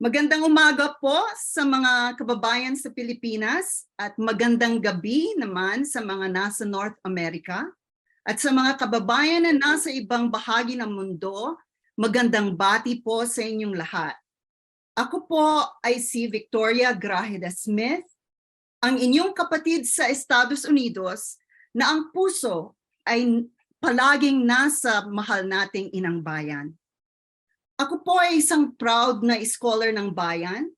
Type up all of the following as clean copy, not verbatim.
Magandang umaga po sa mga kababayan sa Pilipinas at magandang gabi naman sa mga nasa North America at sa mga kababayan na nasa ibang bahagi ng mundo, magandang bati po sa inyong lahat. Ako po ay si Victoria Grajeda Smith, ang inyong kapatid sa Estados Unidos na ang puso ay palaging nasa mahal nating inang bayan. Ako po ay isang proud na scholar ng Bayan,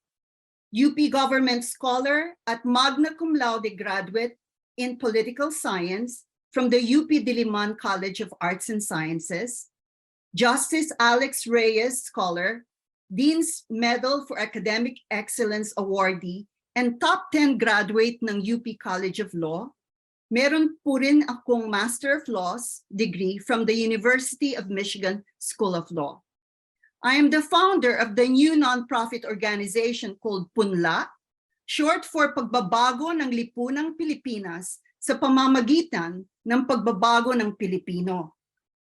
UP Government Scholar at magna cum laude graduate in Political Science from the UP Diliman College of Arts and Sciences, Justice Alex Reyes Scholar, Dean's Medal for Academic Excellence awardee, and top 10 graduate ng UP College of Law. Meron po rin akong Master of Laws degree from the University of Michigan School of Law. I am the founder of the new nonprofit organization called Punla, short for Pagbabago ng Lipunang Pilipinas sa pamamagitan ng pagbabago ng Pilipino.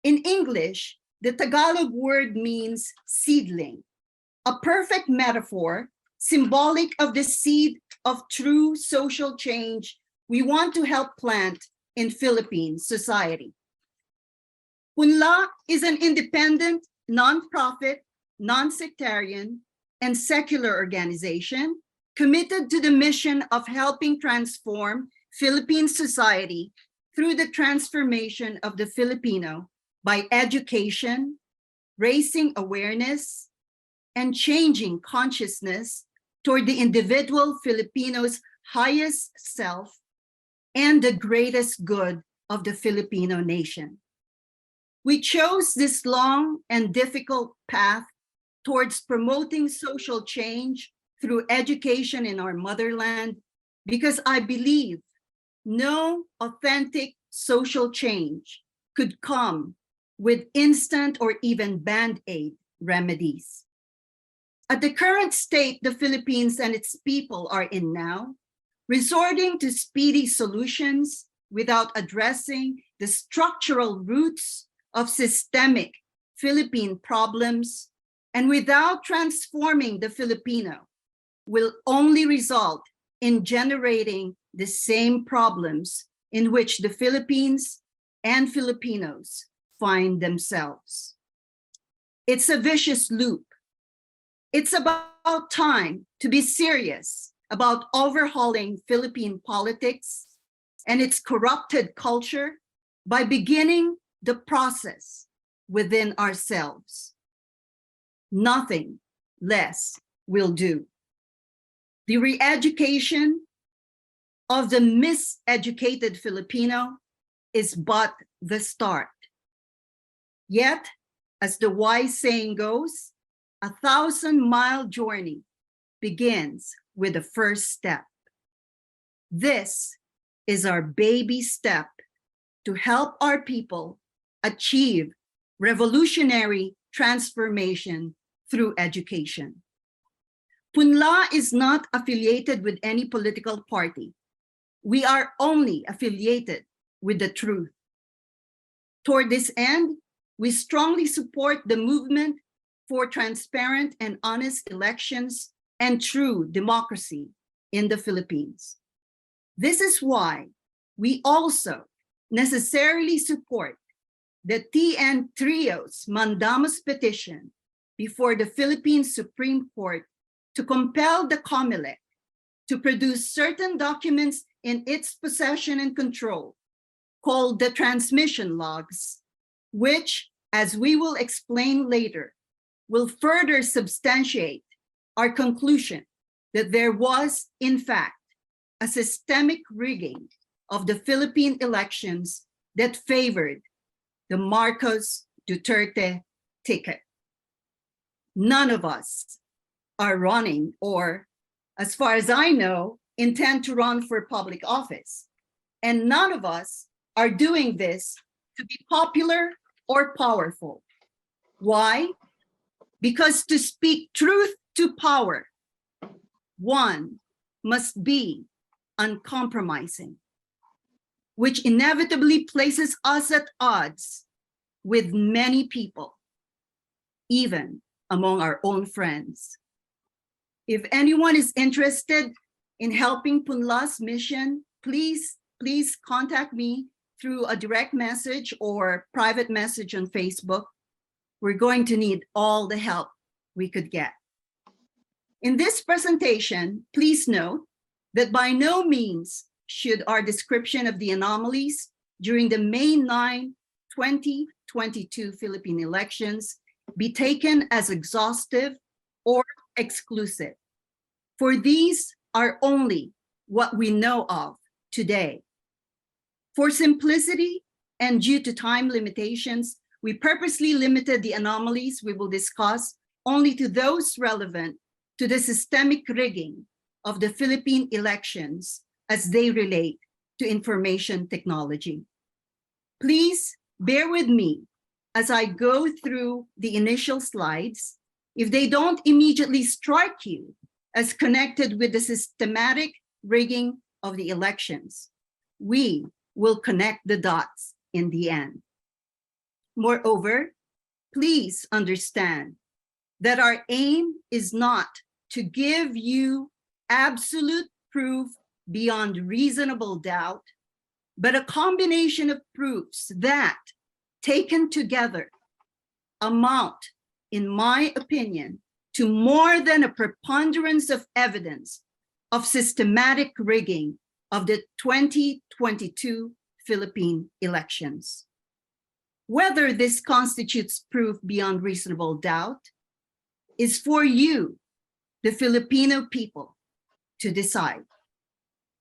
In English, the Tagalog word means seedling, a perfect metaphor symbolic of the seed of true social change we want to help plant in Philippine society. Punla is an independent, non-profit, non-sectarian, and secular organization committed to the mission of helping transform Philippine society through the transformation of the Filipino by education, raising awareness, and changing consciousness toward the individual Filipino's highest self and the greatest good of the Filipino nation. We chose this long and difficult path towards promoting social change through education in our motherland because I believe no authentic social change could come with instant or even band-aid remedies. At the current state the Philippines and its people are in now, resorting to speedy solutions without addressing the structural roots of systemic Philippine problems and without transforming the Filipino will only result in generating the same problems in which the Philippines and Filipinos find themselves. It's a vicious loop. It's about time to be serious about overhauling Philippine politics and its corrupted culture by beginning the process within ourselves. Nothing less will do. The re-education of the miseducated Filipino is but the start. Yet, as the wise saying goes, 1,000-mile journey begins with the first step. This is our baby step to help our people achieve revolutionary transformation through education. Punla is not affiliated with any political party. We are only affiliated with the truth. Toward this end, we strongly support the movement for transparent and honest elections and true democracy in the Philippines. This is why we also necessarily support the TN Trio's mandamus petition before the Philippine Supreme Court to compel the COMELEC to produce certain documents in its possession and control called the transmission logs, which, as we will explain later, will further substantiate our conclusion that there was, in fact, a systemic rigging of the Philippine elections that favored the Marcos Duterte ticket. None of us are running or, as far as I know, intend to run for public office. And none of us are doing this to be popular or powerful. Why? Because to speak truth to power, one must be uncompromising, which inevitably places us at odds with many people, even among our own friends. If anyone is interested in helping Punla's mission, please contact me through a direct message or private message on Facebook. We're going to need all the help we could get. In this presentation, please note that by no means should our description of the anomalies during the May 9, 2022 Philippine elections be taken as exhaustive or exclusive, for these are only what we know of today. For simplicity and due to time limitations, we purposely limited the anomalies we will discuss only to those relevant to the systemic rigging of the Philippine elections as they relate to information technology. Please bear with me as I go through the initial slides. If they don't immediately strike you as connected with the systematic rigging of the elections, we will connect the dots in the end. Moreover, please understand that our aim is not to give you absolute proof beyond reasonable doubt, but a combination of proofs that, taken together, amount, in my opinion, to more than a preponderance of evidence of systematic rigging of the 2022 Philippine elections. Whether this constitutes proof beyond reasonable doubt is for you, the Filipino people, to decide.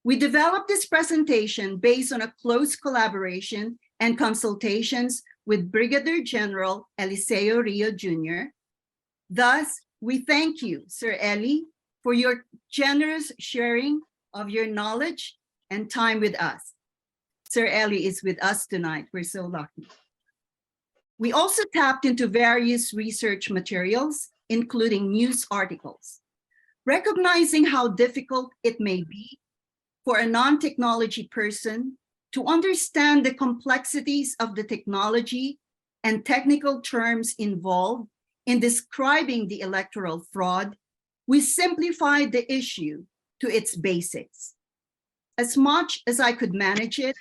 We developed this presentation based on a close collaboration and consultations with Brigadier General Eliseo Rio Jr. Thus, we thank you, Sir Eli, for your generous sharing of your knowledge and time with us. Sir Eli is with us tonight. We're so lucky. We also tapped into various research materials, including news articles, recognizing how difficult it may be for a non-technology person to understand the complexities of the technology and technical terms involved in describing the electoral fraud. We simplified the issue to its basics. As much as I could manage it,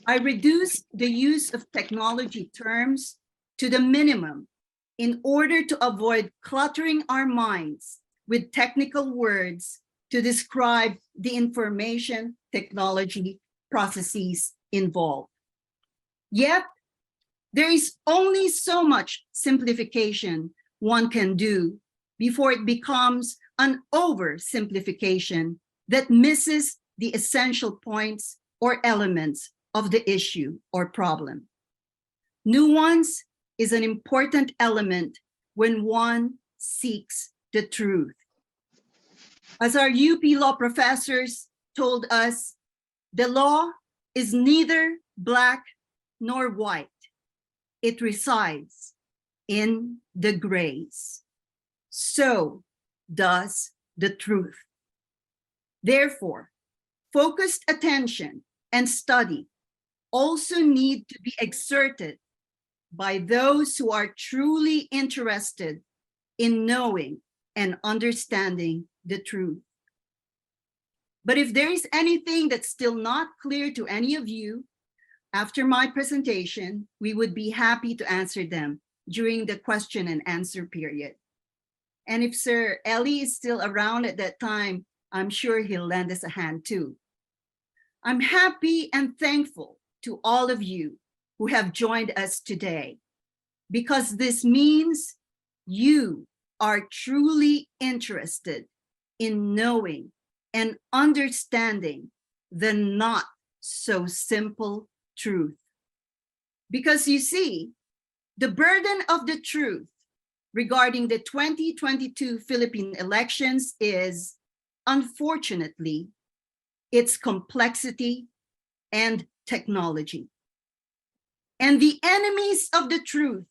I reduced the use of technology terms to the minimum in order to avoid cluttering our minds with technical words to describe the information technology processes involved. Yet, there is only so much simplification one can do before it becomes an oversimplification that misses the essential points or elements of the issue or problem. Nuance is an important element when one seeks the truth. As our UP law professors told us, the law is neither black nor white. It resides in the grays. So does the truth. Therefore, focused attention and study also need to be exerted by those who are truly interested in knowing and understanding the truth. But if there is anything that's still not clear to any of you, after my presentation, we would be happy to answer them during the question and answer period. And if Sir Eli is still around at that time, I'm sure he'll lend us a hand too. I'm happy and thankful to all of you who have joined us today, because this means you are truly interested in knowing and understanding the not so simple truth. Because you see, the burden of the truth regarding the 2022 Philippine elections is, unfortunately, its complexity and technology. And the enemies of the truth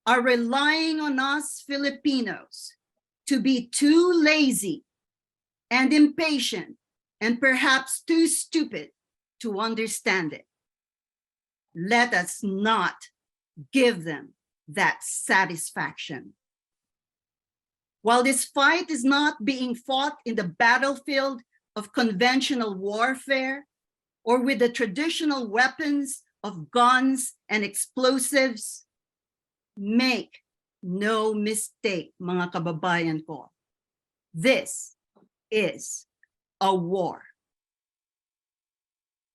are relying on us Filipinos to be too lazy and impatient and perhaps too stupid to understand it. Let us not give them that satisfaction. While this fight is not being fought in the battlefield of conventional warfare or with the traditional weapons of guns and explosives, make no mistake, mga kababayan ko. This is a war.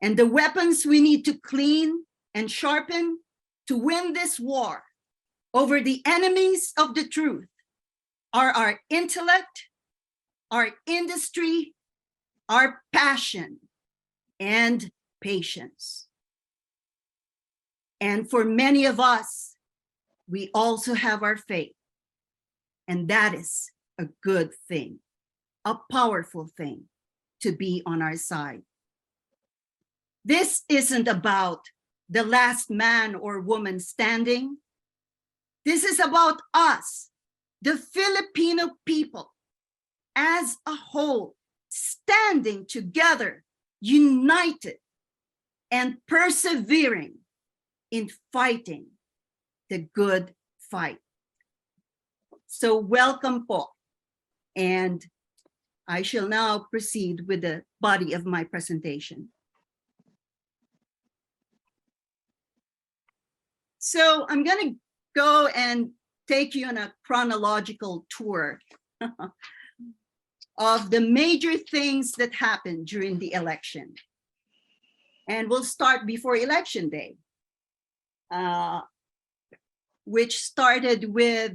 And the weapons we need to clean and sharpen to win this war over the enemies of the truth are our intellect, our industry, our passion, and patience. And for many of us, we also have our faith. And that is a good thing, a powerful thing to be on our side. This isn't about the last man or woman standing. This is about us, the Filipino people, as a whole, standing together, united, and persevering in fighting the good fight. So welcome po. And I shall now proceed with the body of my presentation. So I'm going to go and take you on a chronological tour of the major things that happened during the election. And we'll start before Election Day, which started with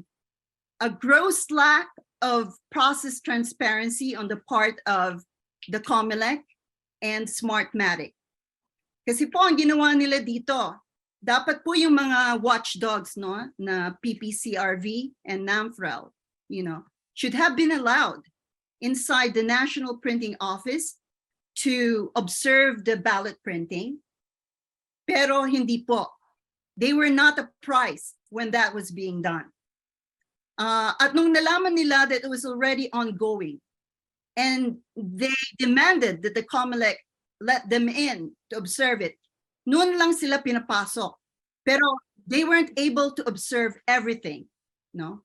a gross lack of process transparency on the part of the COMELEC and Smartmatic. Kasi po ang ginawa nila dito, dapat po yung mga watchdogs, no, na PPCRV and NAMFREL, should have been allowed inside the National Printing Office to observe the ballot printing. Pero hindi po. They were not apprised when that was being done. At nung nalaman nila that it was already ongoing, and they demanded that the COMELEC let them in to observe it, noon lang sila pinapasok. Pero they weren't able to observe everything, no?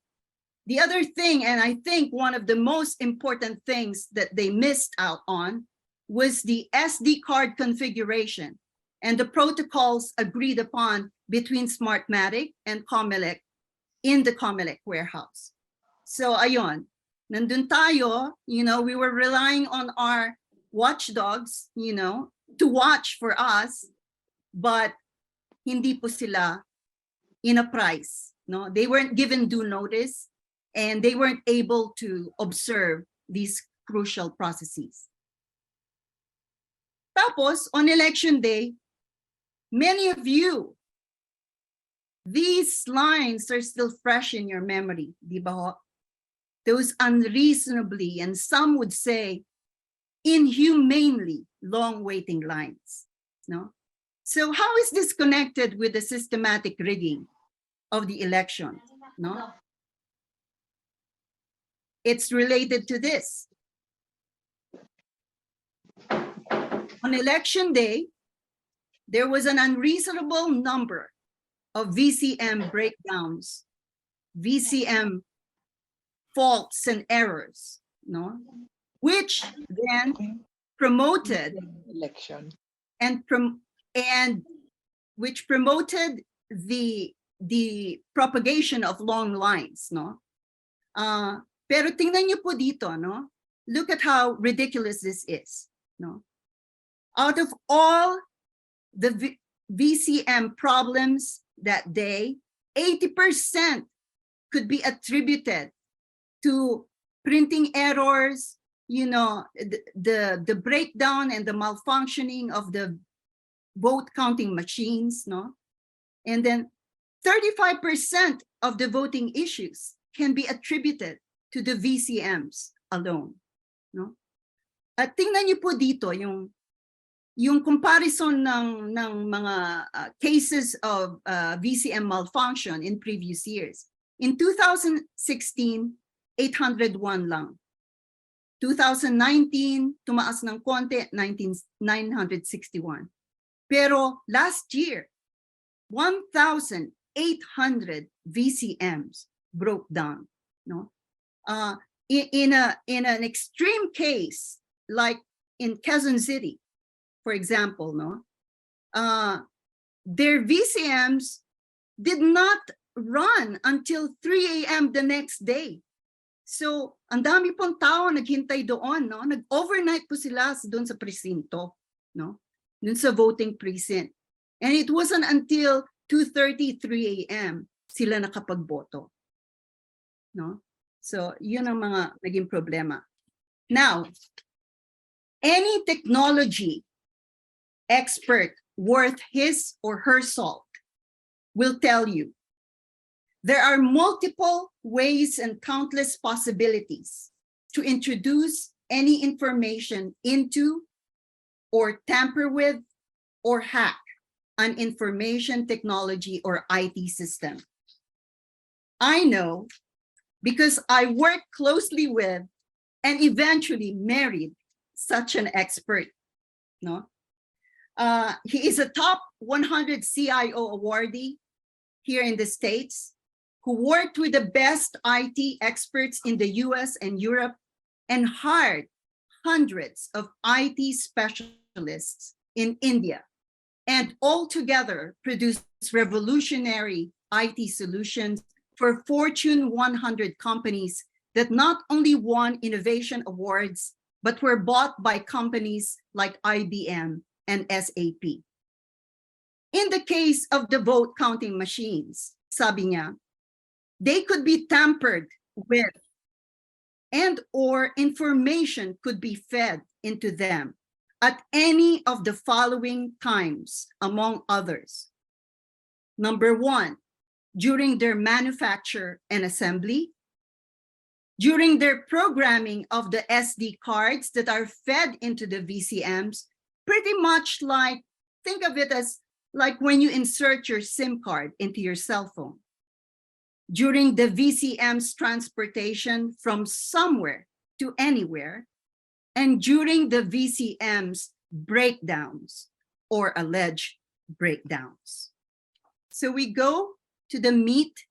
The other thing, and I think one of the most important things that they missed out on, was the SD card configuration and the protocols agreed upon between Smartmatic and COMELEC in the COMELEC warehouse. So ayun, nandun tayo, we were relying on our watchdogs, to watch for us, but hindi po sila in-apprise, no? They weren't given due notice and they weren't able to observe these crucial processes. Tapos, on Election Day, many of you, these lines are still fresh in your memory, di ba ho? Those unreasonably, and some would say, inhumanely long waiting lines, no? So how is this connected with the systematic rigging of the election, no? It's related to this. On Election Day, there was an unreasonable number of VCM breakdowns, VCM faults and errors, no? Which then promoted election and which promoted the propagation of long lines, no? Pero tingnan niyo po dito, no? Look at how ridiculous this is, no? Out of all the VCM problems that day, 80% could be attributed to printing errors, the breakdown and the malfunctioning of the vote counting machines, no? And then 35% of the voting issues can be attributed to the VCMs alone, no? At tingnan niyo po dito yung comparison ng mga cases of VCM malfunction in previous years. In 2016, 801 lang. 2019, tumaas ng konti, 961. Pero last year, 1,800 VCMs broke down, no? In an extreme case, like in Quezon City, for example, their VCMs did not run until 3 a.m. the next day. So, ang dami pong tao naghintay doon, Nag-overnight po sila doon sa presinto, Doon sa voting precinct. And it wasn't until 2:30, 3 a.m. sila nakapagboto, So, yun ang mga naging problema. Now, any technology expert worth his or her salt will tell you there are multiple ways and countless possibilities to introduce any information into or tamper with or hack an information technology or IT system. I know because I worked closely with and eventually married such an expert. He is a top 100 CIO awardee here in the States, who worked with the best IT experts in the US and Europe and hired hundreds of IT specialists in India, and altogether produced revolutionary IT solutions for Fortune 100 companies that not only won innovation awards, but were bought by companies like IBM and SAP. In the case of the vote counting machines, sabi niya, they could be tampered with and or information could be fed into them at any of the following times, among others. Number 1, during their manufacture and assembly, during their programming of the SD cards that are fed into the VCMs, pretty much like, think of it as like when you insert your SIM card into your cell phone. During the VCM's transportation from somewhere to anywhere, and during the VCM's breakdowns or alleged breakdowns. So we go to the meat,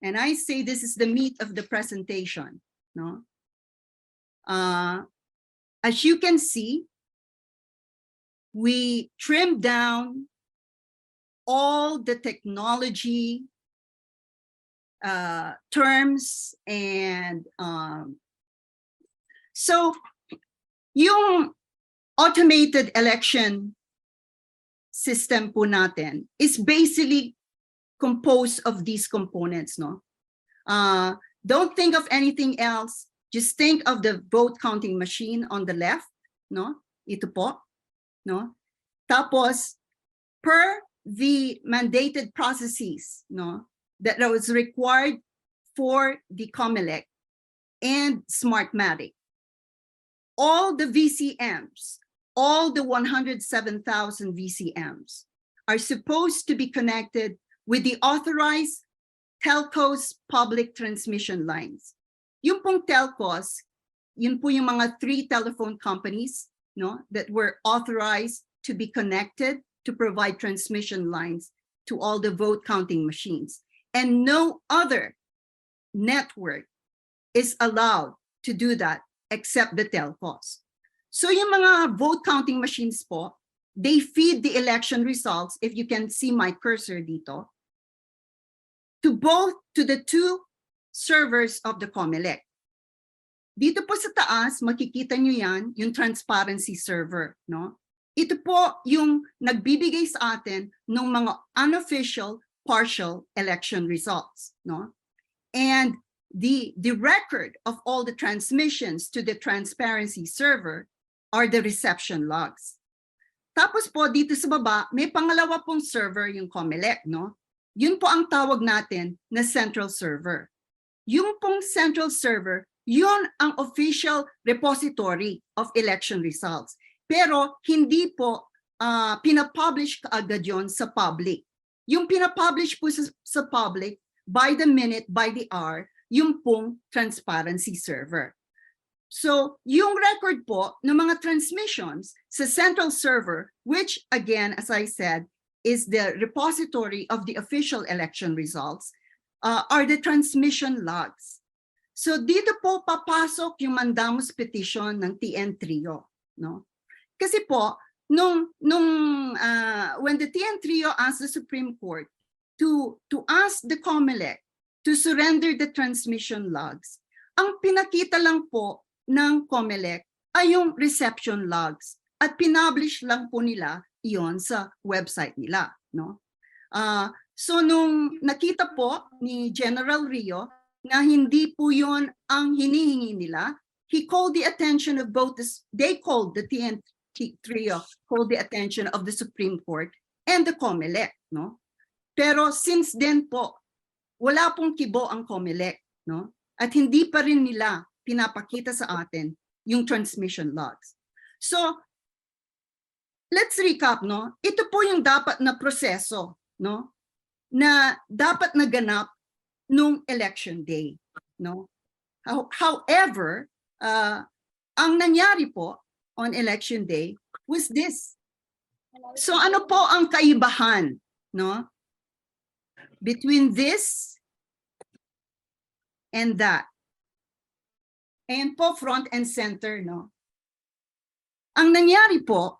and I say this is the meat of the presentation. As you can see, we trimmed down all the technology terms, and so yung automated election system po natin is basically composed of these components. Don't think of anything else, just think of the vote counting machine on the left, ito po, tapos per the mandated processes that was required for the COMELEC and Smartmatic. All the VCMs, all the 107,000 VCMs are supposed to be connected with the authorized telcos public transmission lines. Yung pong telcos, yun po yung mga 3 telephone companies that were authorized to be connected to provide transmission lines to all the vote counting machines. And no other network is allowed to do that except the telcos. So yung mga vote counting machines po, they feed the election results, if you can see my cursor dito, to the 2 servers of the COMELEC. Dito po sa taas, makikita nyo yan, yung transparency server, Ito po yung nagbibigay sa atin ng mga unofficial partial election results, And the record of all the transmissions to the transparency server are the reception logs. Tapos po dito sa baba, may pangalawa pong server yung COMELEC, Yun po ang tawag natin na central server. Yung pong central server, yun ang official repository of election results. Pero hindi po pinapublish kaagad yon sa public. Yung pinapublish po sa public by the minute, by the hour, yung pong transparency server. So yung record po ng mga transmissions sa central server, which again, as I said, is the repository of the official election results, are the transmission logs. So dito po papasok yung mandamus petition ng TN Trio, no? Kasi po when the TN Trio asked the Supreme Court to ask the COMELEC to surrender the transmission logs, ang pinakita lang po ng COMELEC ay yung reception logs at pinublish lang po nila iyon sa website nila, no? So nung nakita po ni General Rio na hindi po yun ang hinihingi nila, he called the attention of both they called the TN Trio, called the attention of the Supreme Court and the COMELEC, no? Pero since then po, wala pong kibo ang COMELEC, no? At hindi pa rin nila pinapakita sa atin yung transmission logs. So, let's recap, no? Ito po yung dapat na proseso, no? Na dapat naganap nung election day, no? However, ang nangyari po on election day was this. So ano po ang kaibahan, no? Between this and that. Ayan po, front and center, no? Ang nangyari po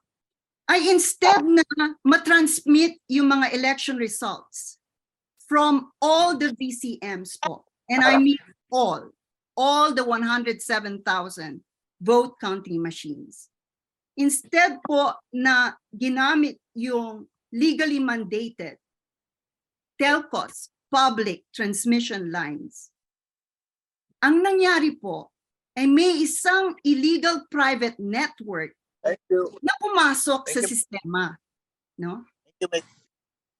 ay instead na matransmit yung mga election results from all the VCMs po, and I mean all the 107,000 vote counting machines. Instead po na ginamit yung legally mandated telcos, public transmission lines, ang nangyari po ay may isang illegal private network na pumasok sa sistema, no?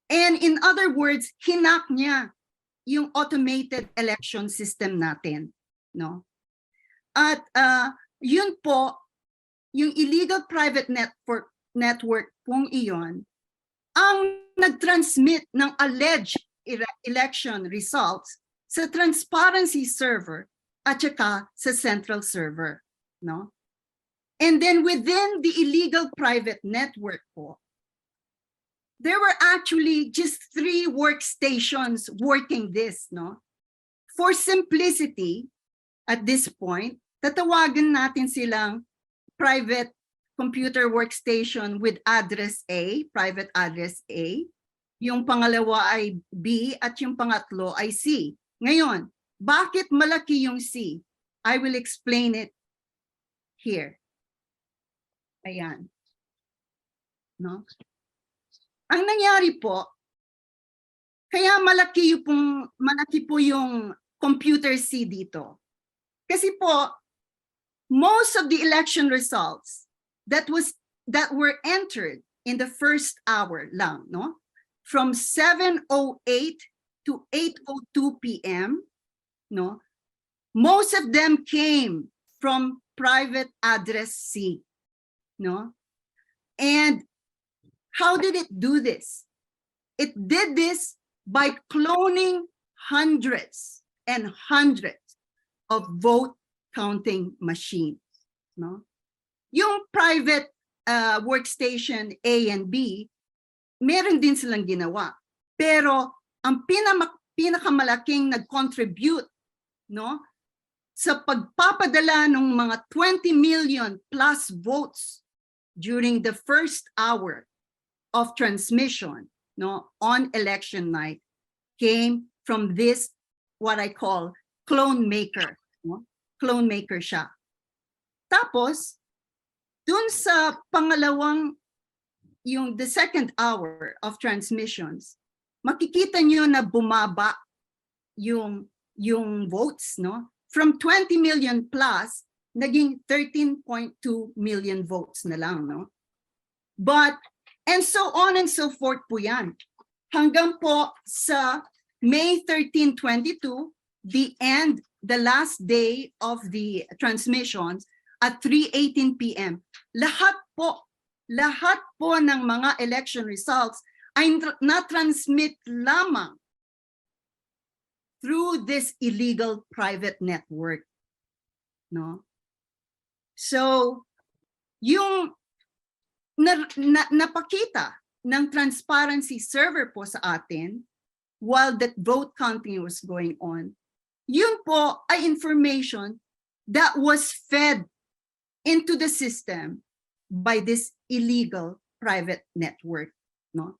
And in other words, hinak niya yung automated election system natin, no? At yun po, yung illegal private network pong iyon, ang nag-transmit ng alleged election results sa transparency server at saka sa central server, no? And then within the illegal private network po, there were actually just 3 workstations working this, no? For simplicity, at this point, tatawagan natin silang private computer workstation with address A, private address A. Yung pangalawa ay B at yung pangatlo ay C. Ngayon, bakit malaki yung C? I will explain it here. Ayan. No? Ang nangyari po, kaya malaki po yung computer C dito. Kasi po, most of the election results that were entered in the first hour lang, no? From 7:08 to 8:02 p.m., no? Most of them came from private address C, no? And how did it do this? It did this by cloning hundreds and hundreds of vote counting machines, no? Yung private workstation A and B, meron din silang ginawa. Pero ang pinakamalaking nag-contribute, no, sa pagpapadala ng mga 20 million plus votes during the first hour of transmission, no, on election night came from this, what I call clone maker, no? Clone maker siya. Tapos, dun sa pangalawang, the second hour of transmissions, makikita nyo na bumaba yung votes, no? From 20 million plus, naging 13.2 million votes na lang, no? But, and so on and so forth po yan. Hanggang po sa May 13, 22, the last day of the transmissions at 3:18 p.m. Lahat po ng mga election results ay na-transmit lamang through this illegal private network, no? So, yung napakita ng transparency server po sa atin while that vote counting was going on, yun po ay information that was fed into the system by this illegal private network, no?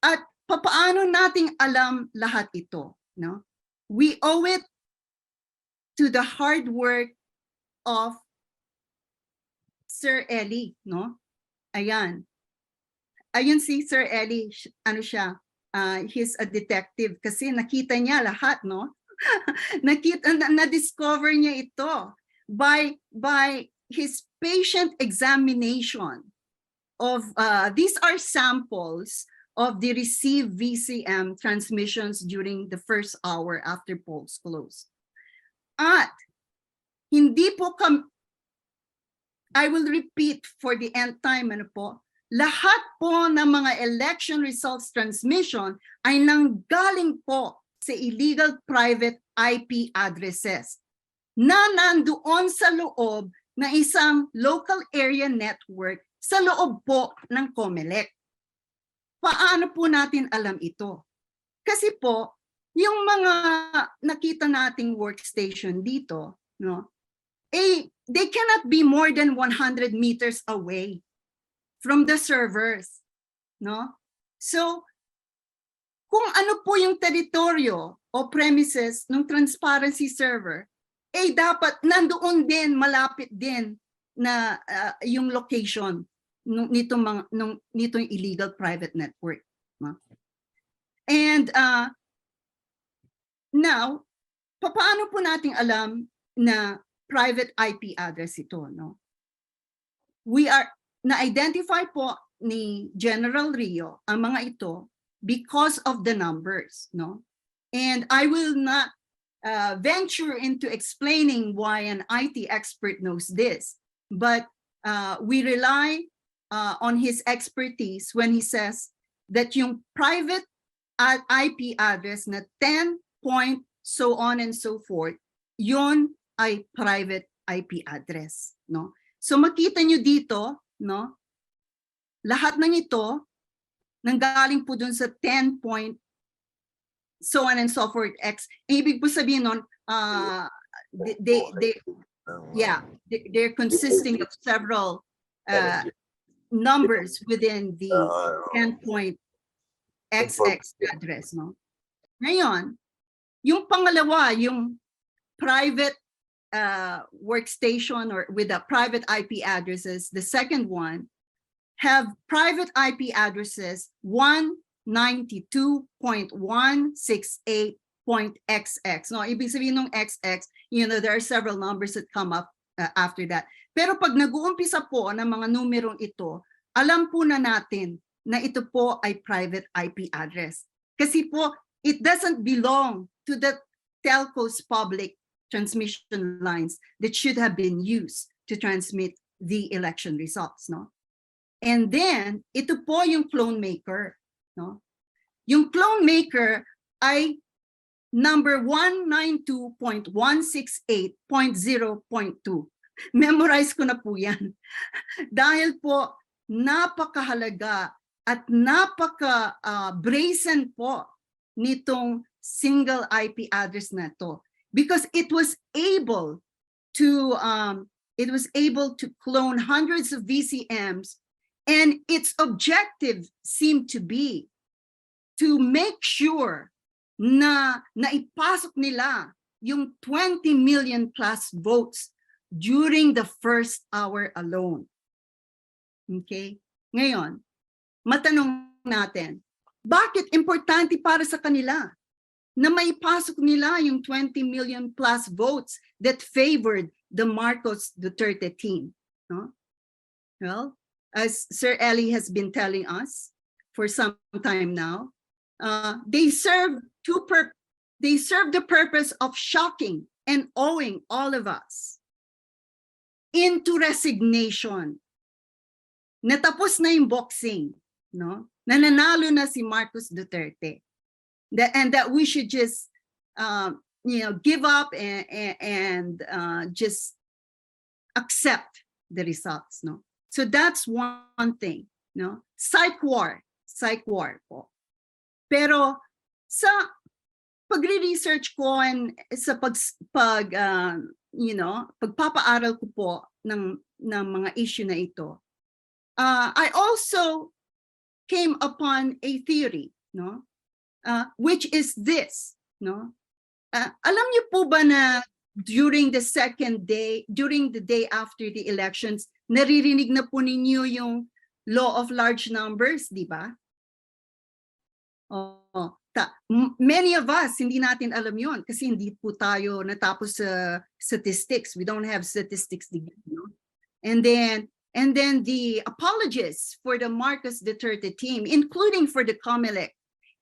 At papaano nating alam lahat ito, no? We owe it to the hard work of Sir Eli, no? Ayan. Ayun si Sir Eli, ano siya? He's a detective kasi nakita niya lahat, no? Na-discover niya ito by his patient examination of these are samples of the received VCM transmissions during the first hour after polls closed. At hindi po I will repeat for the nth time, ano po, lahat po ng mga election results transmission ay nanggaling po sa illegal private IP addresses na nandoon sa loob na isang local area network sa loob po ng COMELEC. Paano po natin alam ito? Kasi po, yung mga nakita nating workstation dito, no, they cannot be more than 100 meters away from the servers, no? So, kung ano po yung teritoryo o premises ng transparency server, dapat nandoon din, malapit din na yung location nitong illegal private network. No? And now, paano po nating alam na private IP address ito? No? Na-identify po ni General Rio ang mga ito because of the numbers, no? And I will not venture into explaining why an IT expert knows this, but we rely on his expertise when he says that yung private IP address na 10 point so on and so forth, yun ay private IP address, no? So makita nyo dito, no? Lahat ng ito nanggaling po dun sa 10 point so on and so forth X. Ibig po sabihin nun, they're consisting of several numbers within the 10 point XX address, no? Ngayon, yung pangalawa, yung private workstation or with the private IP addresses, the second one have private IP addresses 192.168.xx. No, ibig sabihin ng XX, you know, there are several numbers that come up after that. Pero pag nag-uumpisa po ng mga numerong ito, alam po na natin na ito po ay private IP address. Kasi po, it doesn't belong to the telco's public transmission lines that should have been used to transmit the election results, no? And then, ito po yung clone maker, no? Yung clone maker ay number 192.168.0.2. Memorize ko na po yan. Dahil po, napakahalaga at napaka-brazen po nitong single IP address na to. Because it was able to clone hundreds of VCMs, and its objective seemed to be to make sure na naipasok nila yung 20 million plus votes during the first hour alone. Okay? Ngayon, matanong natin, bakit importante para sa kanila na maipasok nila yung 20 million plus votes that favored the Marcos Duterte team? No? Well, as Sir Eli has been telling us for some time now, they serve the purpose of shocking and awing all of us into resignation. Natapos na yung boxing, no? Nananalo na si Marcos Duterte. And that we should just, give up and just accept the results, no? So that's one thing, no? Psych war po. Pero sa pagre-research ko and sa pagpapaaral ko po ng mga issue na ito, I also came upon a theory, no, which is this, no. Alam niyo po ba na during the day after the elections, naririnig na po ninyo yung law of large numbers, di ba? Many of us, hindi natin alam yon kasi hindi po tayo natapos sa statistics. We don't have statistics degree, no? And then the apologists for the Marcos Duterte team, including for the COMELEC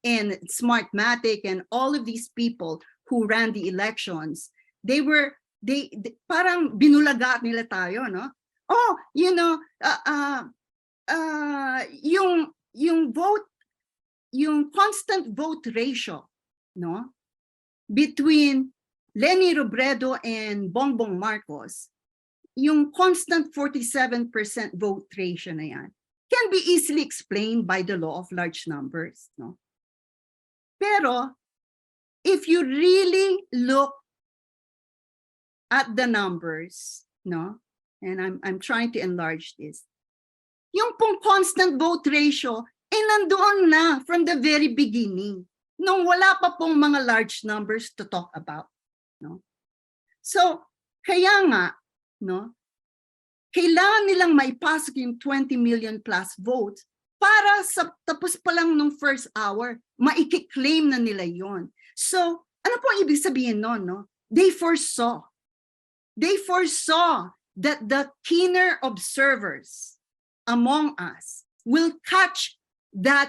and Smartmatic and all of these people who ran the elections, they parang binulaga nila tayo, no? Oh, yung constant vote ratio, no, between Leni Robredo and Bongbong Marcos, yung constant 47% vote ratio na yan, can be easily explained by the law of large numbers, no? Pero if you really look at the numbers, no, and I'm trying to enlarge this, yung pong constant vote ratio nandoon na from the very beginning, nung wala pa pong mga large numbers to talk about, no? So, kaya nga, no, kailangan nilang maipasok yung 20 million plus votes para sa tapos pa lang nung first hour, maiki-claim na nila yon. So, ano po ang ibig sabihin nun, no? They foresaw that the keener observers among us will catch that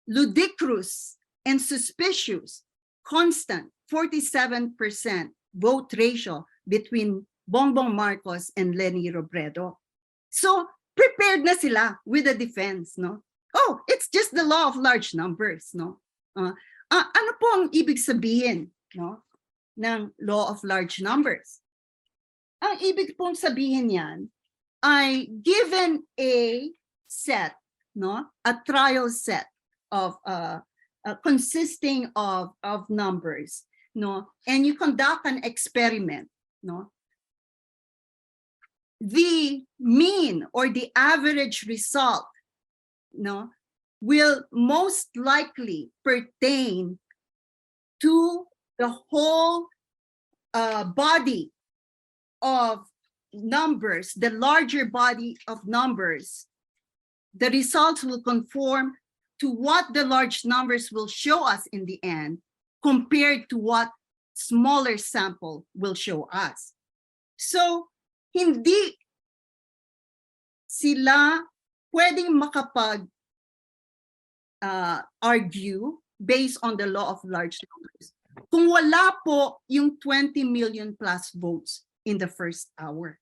ludicrous and suspicious constant 47% vote ratio between Bongbong Marcos and Leni Robredo. So prepared na sila with a defense, no? Oh, it's just the law of large numbers, no? Ano po ang ibig sabihin, no, ng law of large numbers? Ang ibig pong sabihin yan ay given a set, no, a trial set of consisting of numbers, no, and you conduct an experiment, no, the mean or the average result, no, will most likely pertain to the whole body of numbers, the larger body of numbers. The results will conform to what the large numbers will show us in the end compared to what smaller sample will show us. So, hindi sila pwedeng argue based on the law of large numbers kung wala po yung 20 million plus votes in the first hour.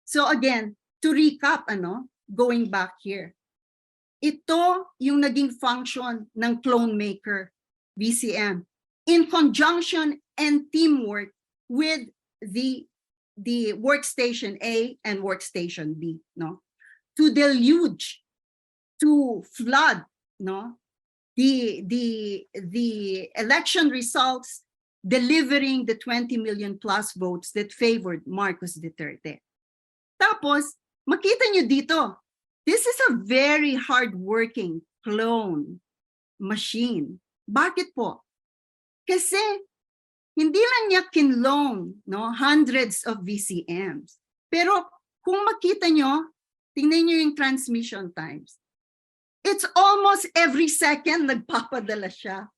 So again, to recap, going back here, ito yung naging function ng clone maker, VCM, in conjunction and teamwork with the workstation A and workstation B, no, to deluge, to flood, no, the election results, delivering the 20 million plus votes that favored Marcos Duterte. Tapos, makita nyo dito, this is a very hardworking clone machine. Bakit po? Kasi hindi lang niya kinlone, no, hundreds of VCMs. Pero kung makita nyo, tingnan nyo yung transmission times. It's almost every second nagpapadala siya.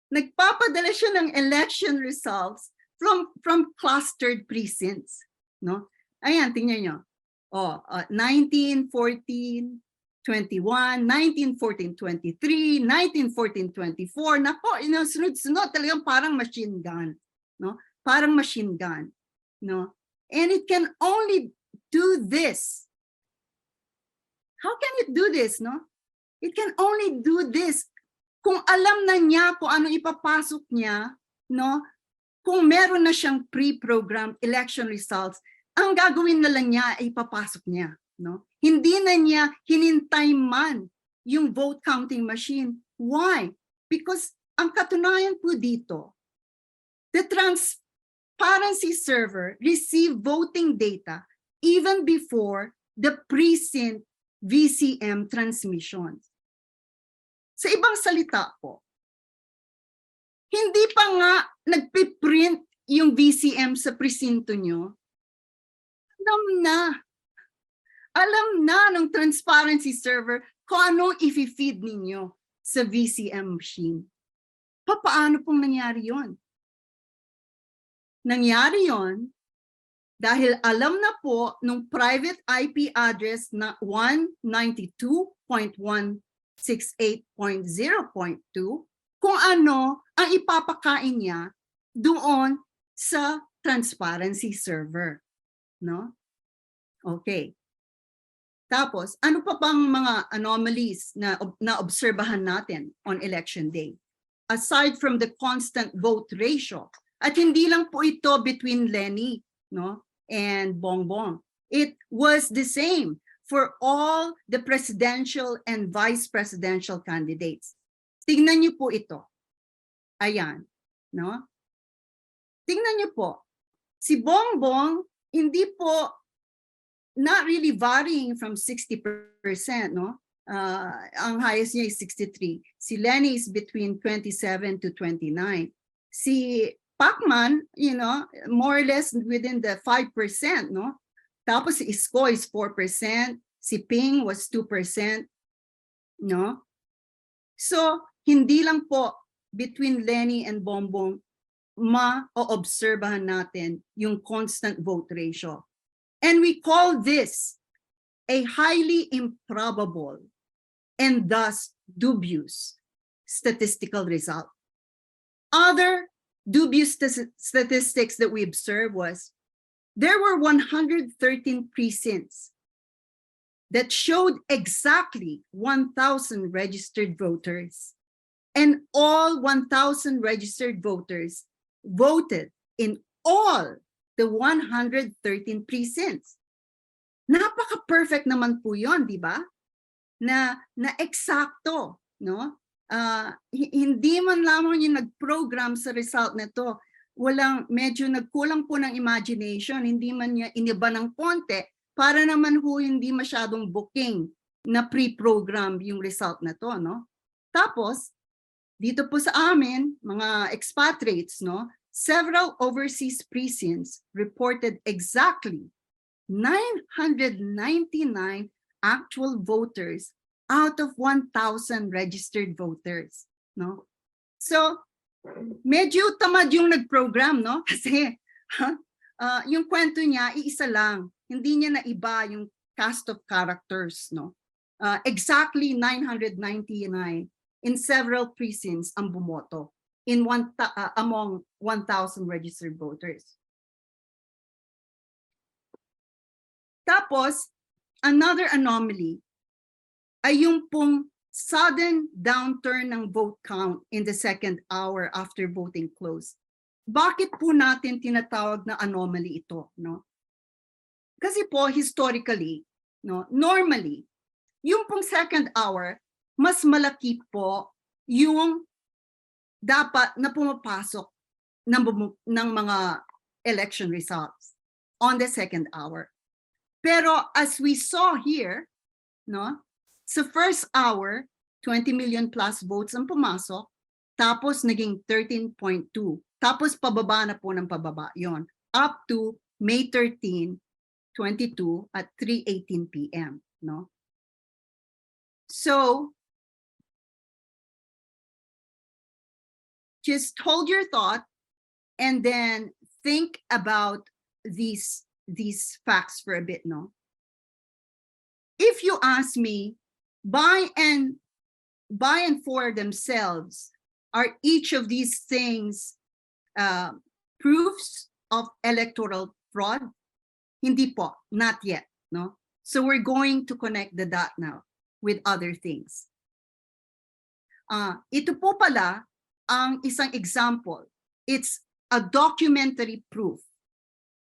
Nagpapadala siya ng election results from clustered precincts, no? Ayan, tingnan nyo. 19, 14, 21, 19, 14, 23, 19, 14, 24. Nako, sunod-sunod, talagang parang machine gun, no? Parang machine gun, no? And it can only do this. How can it do this, no? It can only do this kung alam na niya kung ano ipapasok niya, no? Kung meron na siyang pre-programmed election results, ang gagawin na lang niya ay ipapasok niya, no? Hindi na niya hinintay man yung vote counting machine. Why? Because ang katunayan po dito, the transparency server received voting data even before the precinct VCM transmission. Sa ibang salita po, hindi pa nga nagpiprint yung VCM sa presinto nyo, alam na ng transparency server kung anong i-feed ninyo sa VCM machine. Paano pong nangyari yon? Nangyari yon dahil alam na po nung private IP address na 192.168.0.2 kung ano ang ipapakain niya doon sa transparency server. No? Okay. Tapos, ano pa bang mga anomalies na naobserbahan natin on election day? Aside from the constant vote ratio, at hindi lang po ito between Lenny, no, and Bongbong. It was the same for all the presidential and vice presidential candidates. Tingnan niyo po ito. Ayan, no? Tingnan niyo po. Si Bongbong, hindi po not really varying from 60%, no? Ang highest niya is 63. Si Lenny is between 27 to 29. Si Pacman, you know, more or less within the 5%, no? Tapos si Isko is 4%, si Ping was 2%, no? So, hindi lang po between Lenny and Bongbong ma-obserbahan natin yung constant vote ratio. And we call this a highly improbable and thus dubious statistical result. Other dubious statistics that we observed was there were 113 precincts that showed exactly 1,000 registered voters, and all 1,000 registered voters voted in all the 113 precincts. Napaka-perfect naman po yun, di ba? Na eksakto, no? Hindi man lamang yung nag-program sa result nito, medyo nagkulang po ng imagination, hindi man niya iniba ng konti para naman po hindi masyadong booking na pre-program yung result na to, no? Tapos, dito po sa amin, mga expatriates, no? Several overseas precincts reported exactly 999 actual voters out of 1,000 registered voters, no? So, medyo tamad yung nag-program, no? Kasi yung kwento niya, iisa lang. Hindi niya naiba yung cast of characters, no? Exactly 999 in several precincts ang bumoto among 1,000 registered voters. Tapos, another anomaly ay yung pong sudden downturn ng vote count in the second hour after voting closed. Bakit po natin tinatawag na anomaly ito, no? Kasi po historically, no, normally, yung pong second hour, mas malaki po yung dapat na pumapasok ng mga election results on the second hour. Pero as we saw here, no, sa first hour, 20 million plus votes ang pumasok, tapos naging 13.2. Tapos pababa na po ng pababa yon up to May 13, 22 at 3:18 p.m. No? So, just hold your thought and then think about these facts for a bit, no? If you ask me, by and for themselves, are each of these things proofs of electoral fraud? Hindi po, not yet, no? So we're going to connect the dot now with other things. Ito po pala ang isang example. It's a documentary proof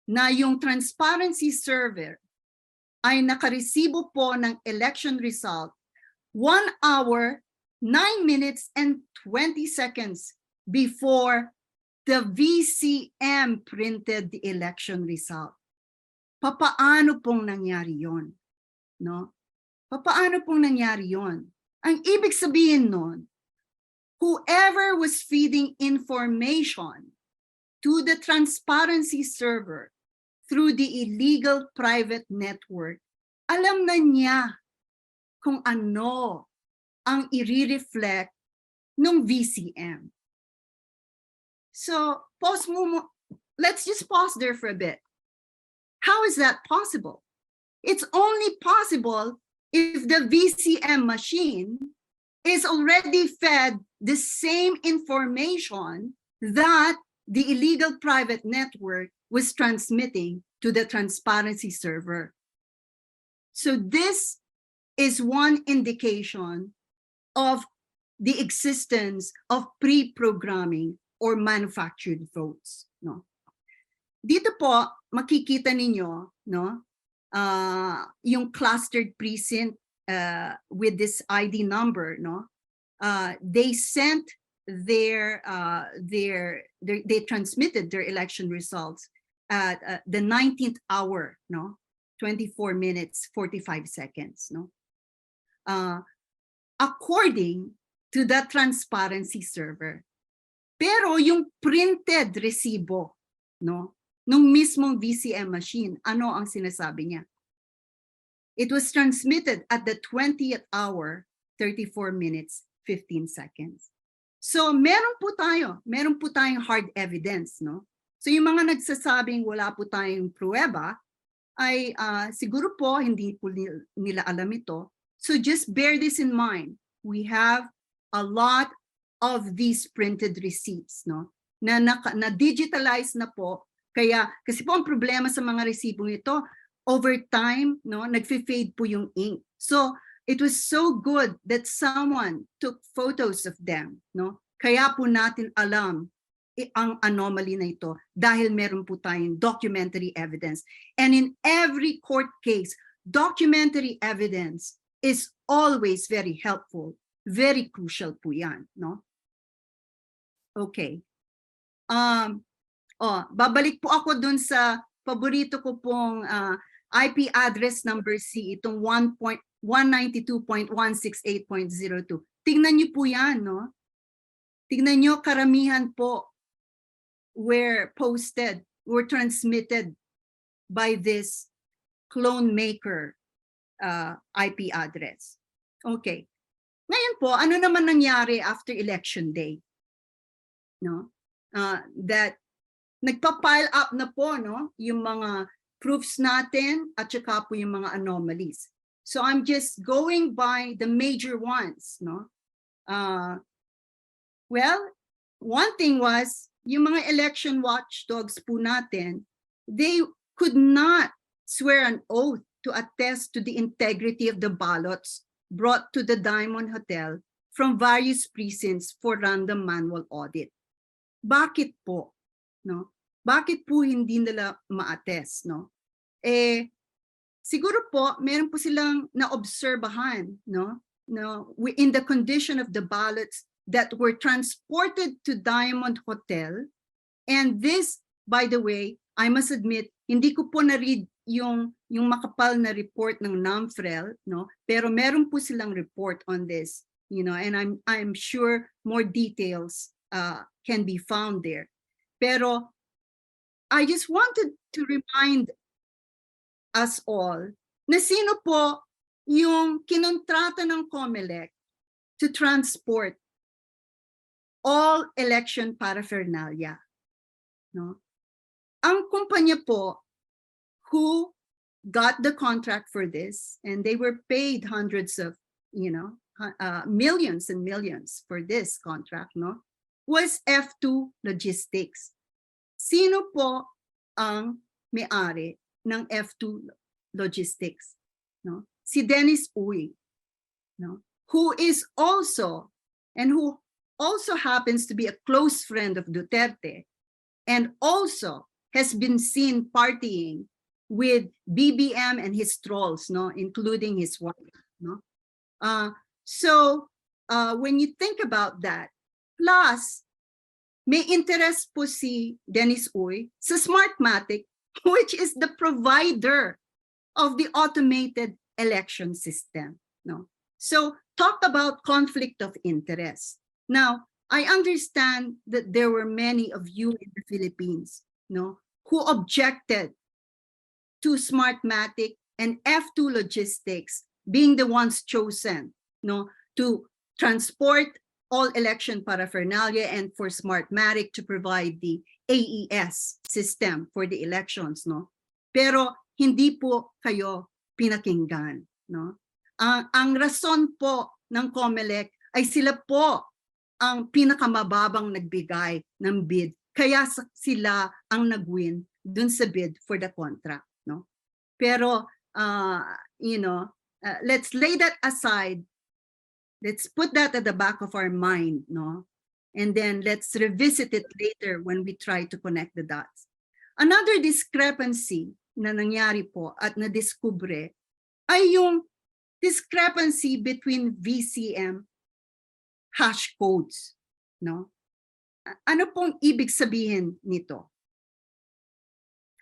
na yung transparency server ay nakaresibo po ng election result 1 hour 9 minutes and 20 seconds before the VCM printed the election result. Papaano pong nangyari yon? No? Papaano pong nangyari yon? Ang ibig sabihin nun, whoever was feeding information to the transparency server through the illegal private network, alam na niya kung ano ang i-reflect ng VCM. So, let's just pause there for a bit. How is that possible? It's only possible if the VCM machine is already fed the same information that the illegal private network was transmitting to the transparency server. So this is one indication of the existence of pre-programming or manufactured votes. No? Dito po, makikita ninyo, no, yung clustered precinct with this ID number, no, they sent they transmitted their election results at the 19th hour, no, 24 minutes 45 seconds, no, according to the transparency server. Pero yung printed resibo, no, nung mismong VCM machine, ano ang sinasabi niya? It was transmitted at the 20th hour, 34 minutes, 15 seconds. So meron po tayong hard evidence, no? So yung mga nagsasabing wala po tayong pruweba, ay siguro po hindi po nila alam ito. So just bear this in mind. We have a lot of these printed receipts, no? Na digitalize na po. Kaya kasi po ang problema sa mga resibong ito, over time, no, nagfi-fade po yung ink. So it was so good that someone took photos of them, no? Kaya po natin alam ang anomaly na ito dahil meron po tayong documentary evidence. And in every court case, documentary evidence is always very helpful. Very crucial po yan, no? Okay. Babalik po ako dun sa paborito ko pong IP address number C, itong 192.168.02. Tingnan niyo po yan, no? Tingnan niyo, karamihan po were transmitted by this clone maker IP address. Okay. Ngayon po, ano naman nangyari after election day? No? That nagpa-pile up na po, no, yung mga proofs natin at saka po yung mga anomalies. So I'm just going by the major ones, no? Well, one thing was yung mga election watchdogs po natin, they could not swear an oath to attest to the integrity of the ballots brought to the Diamond Hotel from various precincts for random manual audit. Bakit po? No? Bakit po hindi nila ma-attest? No? Siguro po, meron po silang naobserbahan, no? In the condition of the ballots that were transported to Diamond Hotel. And this, by the way, I must admit, hindi ko po na-read yung makapal na report ng NAMFREL, no? Pero meron po silang report on this, you know, and I'm sure more details can be found there. Pero I just wanted to remind us all na sino po yung kinontrata ng COMELEC to transport all election paraphernalia, no? Ang kumpanya po who got the contract for this, and they were paid hundreds of, you know, millions and millions for this contract, no, was F2 Logistics. Sino po ang may-ari ng F2 Logistics? No? Si Dennis Uy, no? Who is also, and who also happens to be a close friend of Duterte, and also has been seen partying with BBM and his trolls, no, including his wife, no. So when you think about that, plus, may interest po si Dennis Uy sa Smartmatic, which is the provider of the automated election system. No? So talk about conflict of interest. Now, I understand that there were many of you in the Philippines, no, who objected to Smartmatic and F2 Logistics being the ones chosen, no, to transport all election paraphernalia and for Smartmatic to provide the AES system for the elections, no? Pero hindi po kayo pinakinggan, no? Ang rason po ng COMELEC ay sila po ang pinakamababang nagbigay ng bid, kaya sila ang nag-win dun sa bid for the contract, no? Pero let's lay that aside. Let's put that at the back of our mind, no? And then let's revisit it later when we try to connect the dots. Another discrepancy na nangyari po at nadiskubre ay yung discrepancy between VCM hash codes, no? Ano pong ibig sabihin nito?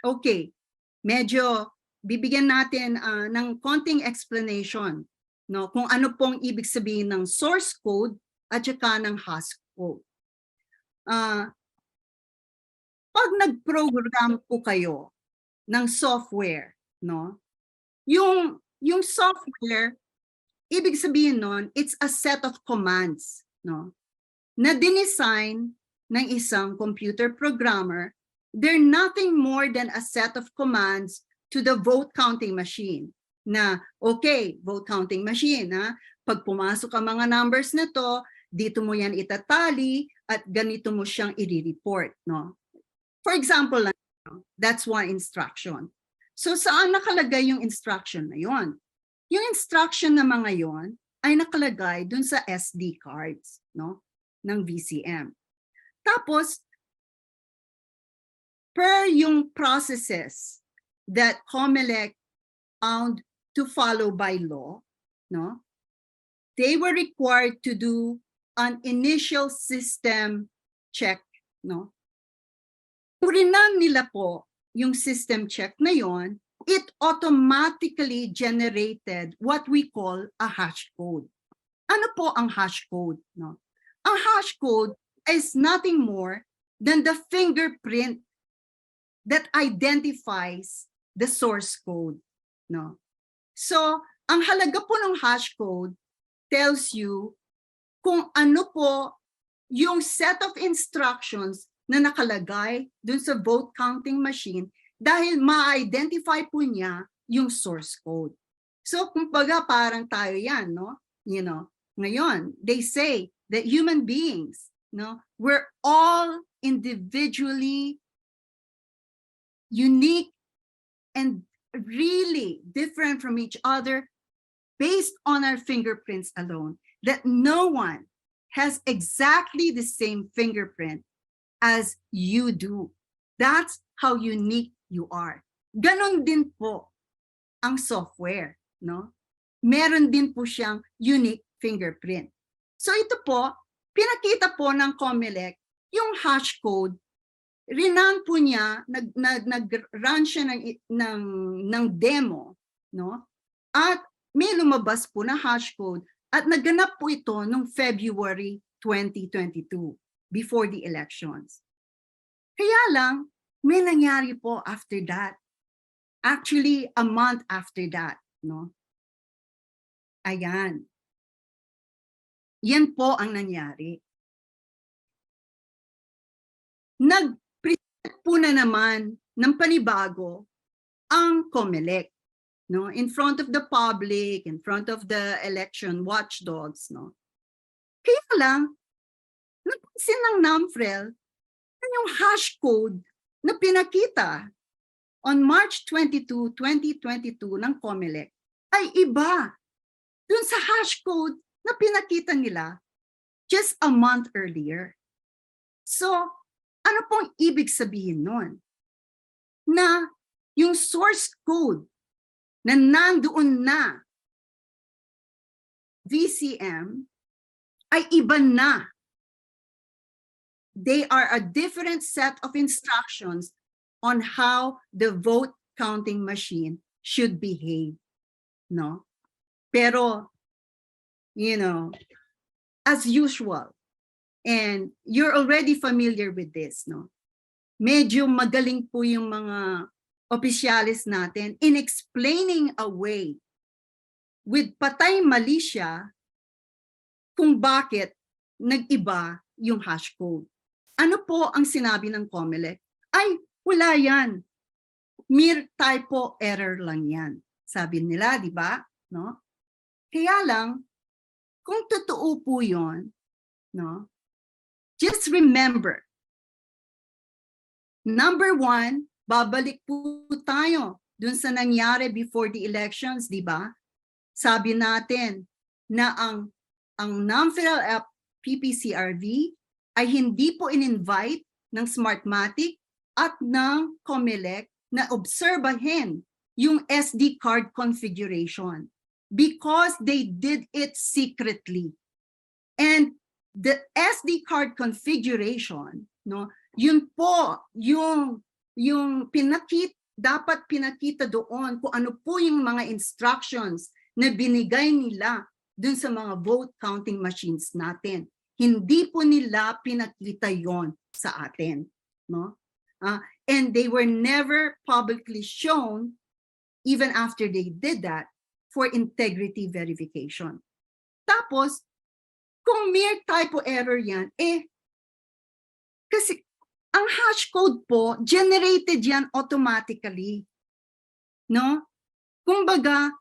Okay, medyo bibigyan natin ng konting explanation, no, kung ano pong ibig sabihin ng source code at saka ng hash code. Pag nag-program po kayo ng software, no, yung software, ibig sabihin nun, it's a set of commands, no, na dinesign ng isang computer programmer. They're nothing more than a set of commands to the vote counting machine. Na, okay, vote counting machine, ha? Pag pumasok ang mga numbers na to, dito mo yan itatali at ganito mo siyang i-report, no? For example, that's one instruction. So saan nakalagay yung instruction na yon? Yung instruction na mga yon ay nakalagay dun sa SD cards, no, ng VCM. Tapos, per yung processes that COMELEC found to follow by law, no, they were required to do an initial system check, no. Kung rinan nila po yung system check na yon, it automatically generated what we call a hash code. Ano po ang hash code, no? Ang hash code is nothing more than the fingerprint that identifies the source code, no? So, ang halaga po ng hash code tells you kung ano po yung set of instructions na nakalagay dun sa vote counting machine dahil ma-identify po niya yung source code. So, kumbaga parang tayo yan, no? You know, ngayon, they say that human beings, no, we're all individually unique and really different from each other based on our fingerprints alone, that no one has exactly the same fingerprint as you do. That's how unique you are. Ganon din po ang software, no? Meron din po siyang unique fingerprint. So ito po, pinakita po ng COMELEC yung hash code. Rinan po niya, nag-run siya ng demo, no? At may lumabas po na hash code at naganap po ito noong February 2022, before the elections. Kaya lang, may nangyari po after that. Actually, a month after that, no? Ayan. Yan po ang nangyari. Nag-present po na naman ng panibago ang COMELEC, no, in front of the public, in front of the election watchdogs, no. Kaya lang, napansin ng NAMFREL na yung hash code na pinakita on March 22, 2022 ng COMELEC ay iba dun sa hash code na pinakita nila just a month earlier. So, ano pong ibig sabihin nun? Na yung source code na nandoon na VCM ay iba na. They are a different set of instructions on how the vote counting machine should behave, no? Pero, you know, as usual, and you're already familiar with this, no? Medyo magaling po yung mga opisyalis natin in explaining away with patay mali siya kung bakit nag-iba yung hash code. Ano po ang sinabi ng COMELEC? Ay, wala yan. Mere typo error lang yan. Sabi nila, di ba? No? Kaya lang, kung totoo po yun, no? Just remember, number one, babalik po tayo dun sa nangyari before the elections, di ba? Sabi natin na ang non-federal PPCRV ay hindi po in-invite ng Smartmatic at ng COMELEC na obserbahin yung SD card configuration because they did it secretly. And the SD card configuration, no, yun po yung dapat pinakita doon kung ano po yung mga instructions na binigay nila dun sa mga vote counting machines natin. Hindi po nila pinakita yon sa atin, no? And they were never publicly shown even after they did that for integrity verification. Tapos, kung mere typo error yan, kasi ang hash code po, generated yan automatically. No? Kumbaga,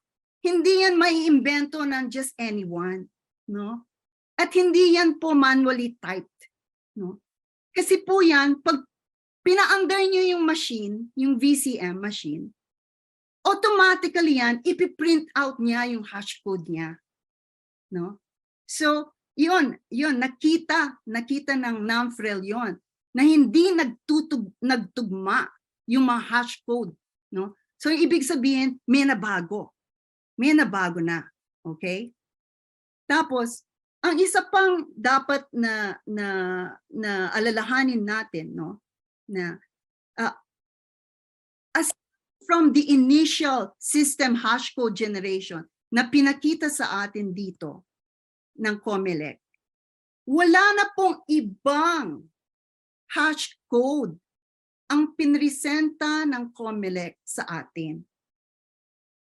hindi yan maiimbento ng just anyone. No? At hindi yan po manually typed. No? Kasi po yan, pag pina-under nyo yung machine, yung VCM machine, automatically yan, ipiprint out niya yung hash code niya. No? So, yun, nakita ng NAMFREL yun, na hindi nagtugma yung mga hash code. No? So, ibig sabihin, may nabago na. Okay? Tapos, ang isa pang dapat na alalahanin natin, no, na as from the initial system hash code generation na pinakita sa atin dito ng COMELEC, wala na pong ibang hash code ang pinresenta ng COMELEC sa atin,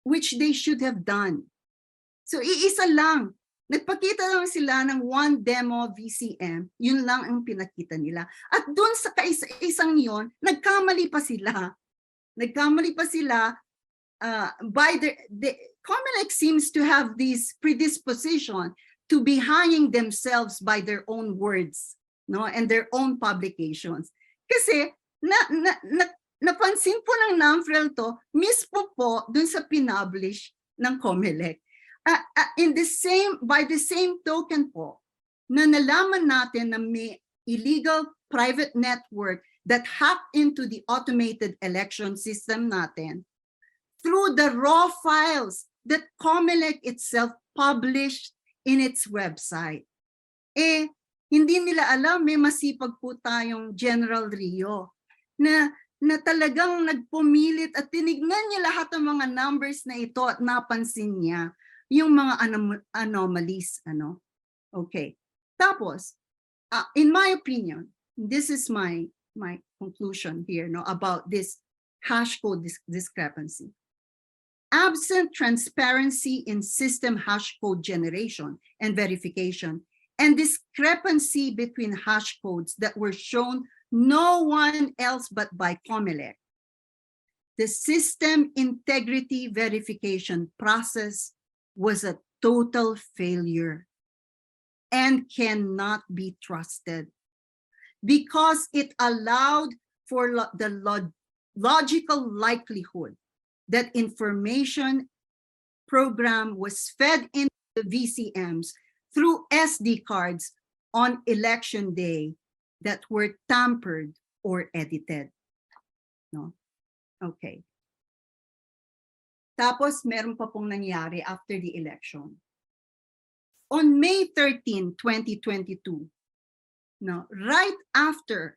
which they should have done. So, iisa lang. Nagpakita lang sila ng one demo VCM, yun lang ang pinakita nila. At dun sa kaisa-isang yon, nagkamali pa sila. By the COMELEC seems to have this predisposition to be hanging themselves by their own words, no, and their own publications. Kasi napansin po ng NAMFREL to, mismo po dun sa pinublish ng COMELEC. By the same token po, na nalaman natin na may illegal private network that hacked into the automated election system natin through the raw files that COMELEC itself published in its website. Hindi nila alam, may masipag po tayong General Rio na talagang nagpumilit at tinignan niya lahat ng mga numbers na ito at napansin niya yung mga anomalies, ano. Okay. Tapos, in my opinion, this is my conclusion here, no, about this hash code discrepancy. Absent transparency in system hash code generation and verification, and discrepancy between hash codes that were shown no one else but by COMELEC, the system integrity verification process was a total failure and cannot be trusted because it allowed for the logical likelihood that information program was fed into the VCMs through SD cards on election day that were tampered or edited. No? Okay. Tapos meron pa pong nangyari after the election. on May 13, 2022, no, right after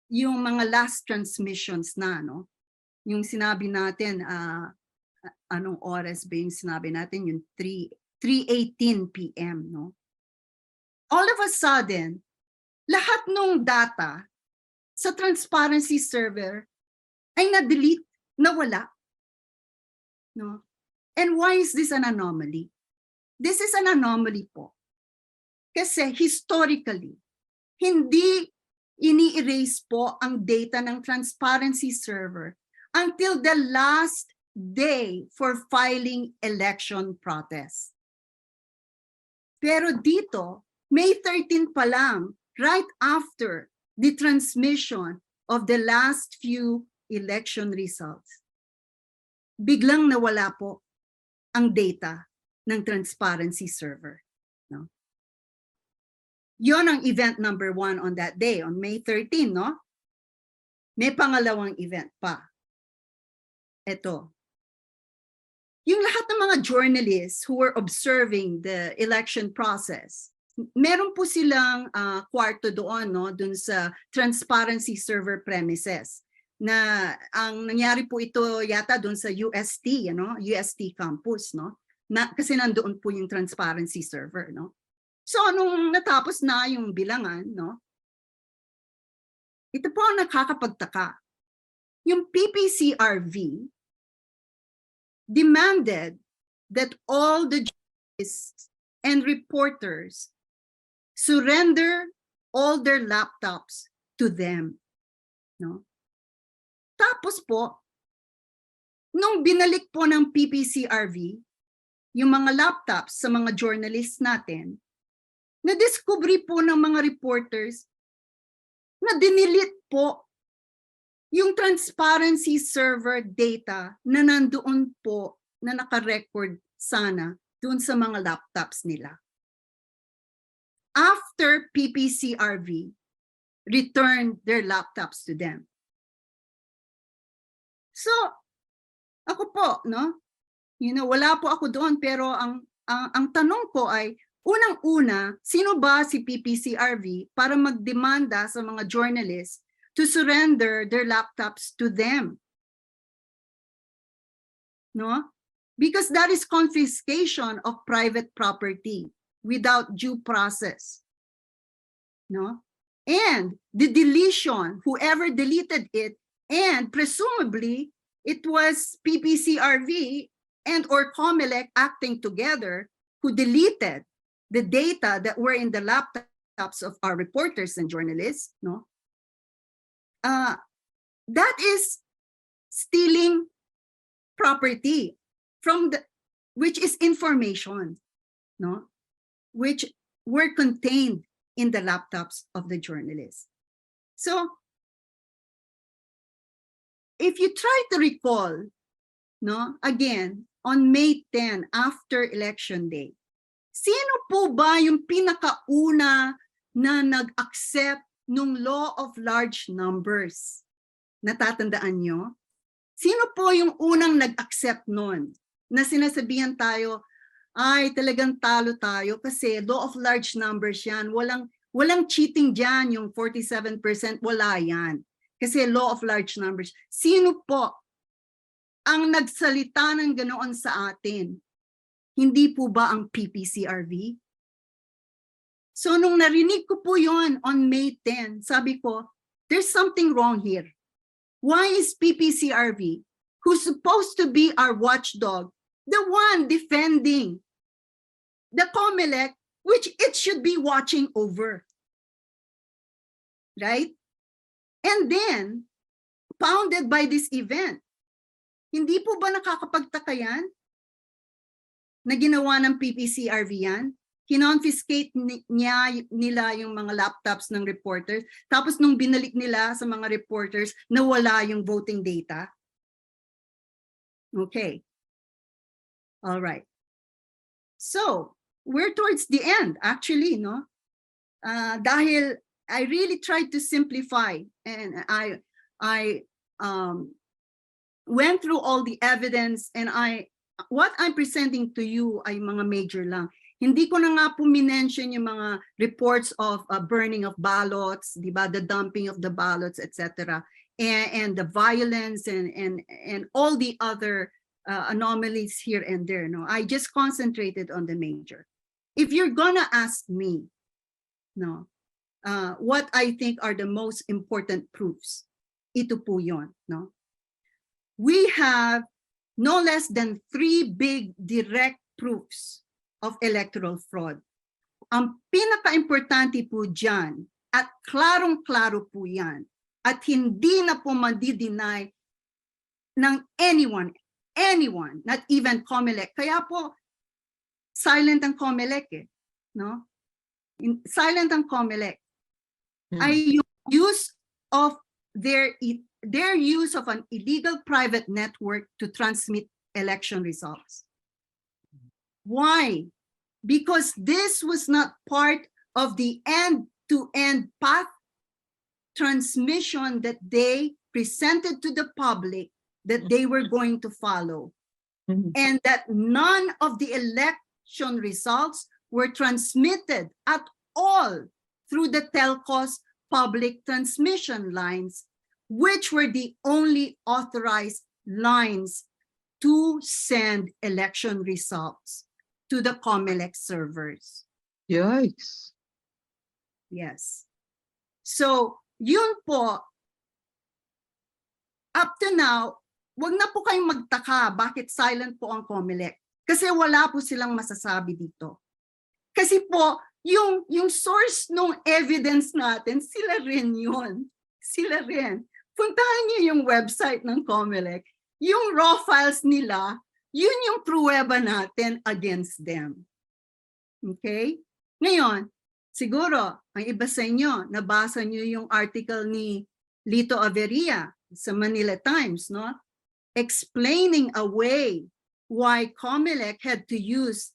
yung mga last transmissions na, no, yung sinabi natin, anong oras ba yung sinabi natin, yung 3:18 p.m., no? All of a sudden, lahat ng data sa transparency server ay na-delete, nawala. No? And why is this an anomaly? This is an anomaly po. Kasi historically, hindi ini-erase po ang data ng transparency server until the last day for filing election protest. Pero dito, May 13 pa lang, right after the transmission of the last few election results, biglang nawala po ang data ng transparency server. No? Yon ang event number 1 on that day, on May 13, no? May pangalawang event pa. Ito. Yung lahat ng mga journalists who were observing the election process, meron po silang kwarto doon, no, doon sa transparency server premises. Na ang nangyari po ito yata doon sa UST, UST campus, no? Kasi nandoon po yung transparency server, no? So nung natapos na yung bilangan, no? Ito po ang nakakapagtaka. Yung PPCRV demanded that all the journalists and reporters surrender all their laptops to them, no? Tapos po, nung binalik po ng PPCRV yung mga laptops sa mga journalists natin, na-discovery po ng mga reporters na dinilit po yung transparency server data na nandoon po na naka-record sana doon sa mga laptops nila. After PPCRV returned their laptops to them. So, ako po, no? Wala po ako doon, pero ang tanong ko ay, unang-una, sino ba si PPCRV para magdemanda sa mga journalists to surrender their laptops to them? No? Because that is confiscation of private property without due process. No? And the deletion, whoever deleted it, and presumably it was PPCRV and or COMELEC acting together who deleted the data that were in the laptops of our reporters and journalists, no? That is stealing property from which is information, no? Which were contained in the laptops of the journalists. So, if you try to recall, no, again, on May 10, after election day, sino po ba yung pinakauna na nag-accept nung law of large numbers? Natatandaan nyo? Sino po yung unang nag-accept nun? Na sinasabihan tayo, ay talagang talo tayo kasi law of large numbers yan. Walang cheating dyan, yung 47%, wala yan. Kasi law of large numbers. Sino po ang nagsalita ng ganoon sa atin? Hindi po ba ang PPCRV? So nung narinig ko po yon on May 10, sabi ko, there's something wrong here. Why is PPCRV, who's supposed to be our watchdog, the one defending the COMELEC, which it should be watching over? Right? And then, pounded by this event, hindi po ba nakakapagtaka yan? Na ginawa ng PPCRV yan? Kinonfiscate nila yung mga laptops ng reporters, tapos nung binalik nila sa mga reporters, nawala yung voting data? Okay. All right. So, we're towards the end, actually, no? Dahil I really tried to simplify, and I went through all the evidence, and I what I'm presenting to you ay mga major lang. Hindi ko na nga po minention yung mga reports of burning of ballots, di ba, the dumping of the ballots, etc. And the violence and all the other anomalies here and there. No, I just concentrated on the major. If you're gonna ask me, no, what I think are the most important proofs, ito po yun, no. We have no less than 3 big direct proofs of electoral fraud. Ang pinaka-importante po dyan, at klarong-klaro po yan, at hindi na po madi-deny ng anyone, not even COMELEC. Kaya po, silent ang COMELEC eh, no? Silent ang COMELEC. Ay yung use of their use of an illegal private network to transmit election results. Why? Because this was not part of the end-to-end path transmission that they presented to the public that they were going to follow. And that none of the election results were transmitted at all through the telcos public transmission lines, which were the only authorized lines to send election results to the COMELEC servers. Yikes. Yes. So, yun po, up to now, wag na po kayong magtaka bakit silent po ang COMELEC. Kasi wala po silang masasabi dito. Kasi po, yung source ng evidence natin, sila rin yun. Sila rin. Puntahan niyo yung website ng COMELEC. Yung raw files nila, yun yung pruweba natin against them. Okay? Ngayon, siguro, ang iba sa inyo, nabasa niyo yung article ni Lito Averia sa Manila Times, no? Explaining away why COMELEC had to use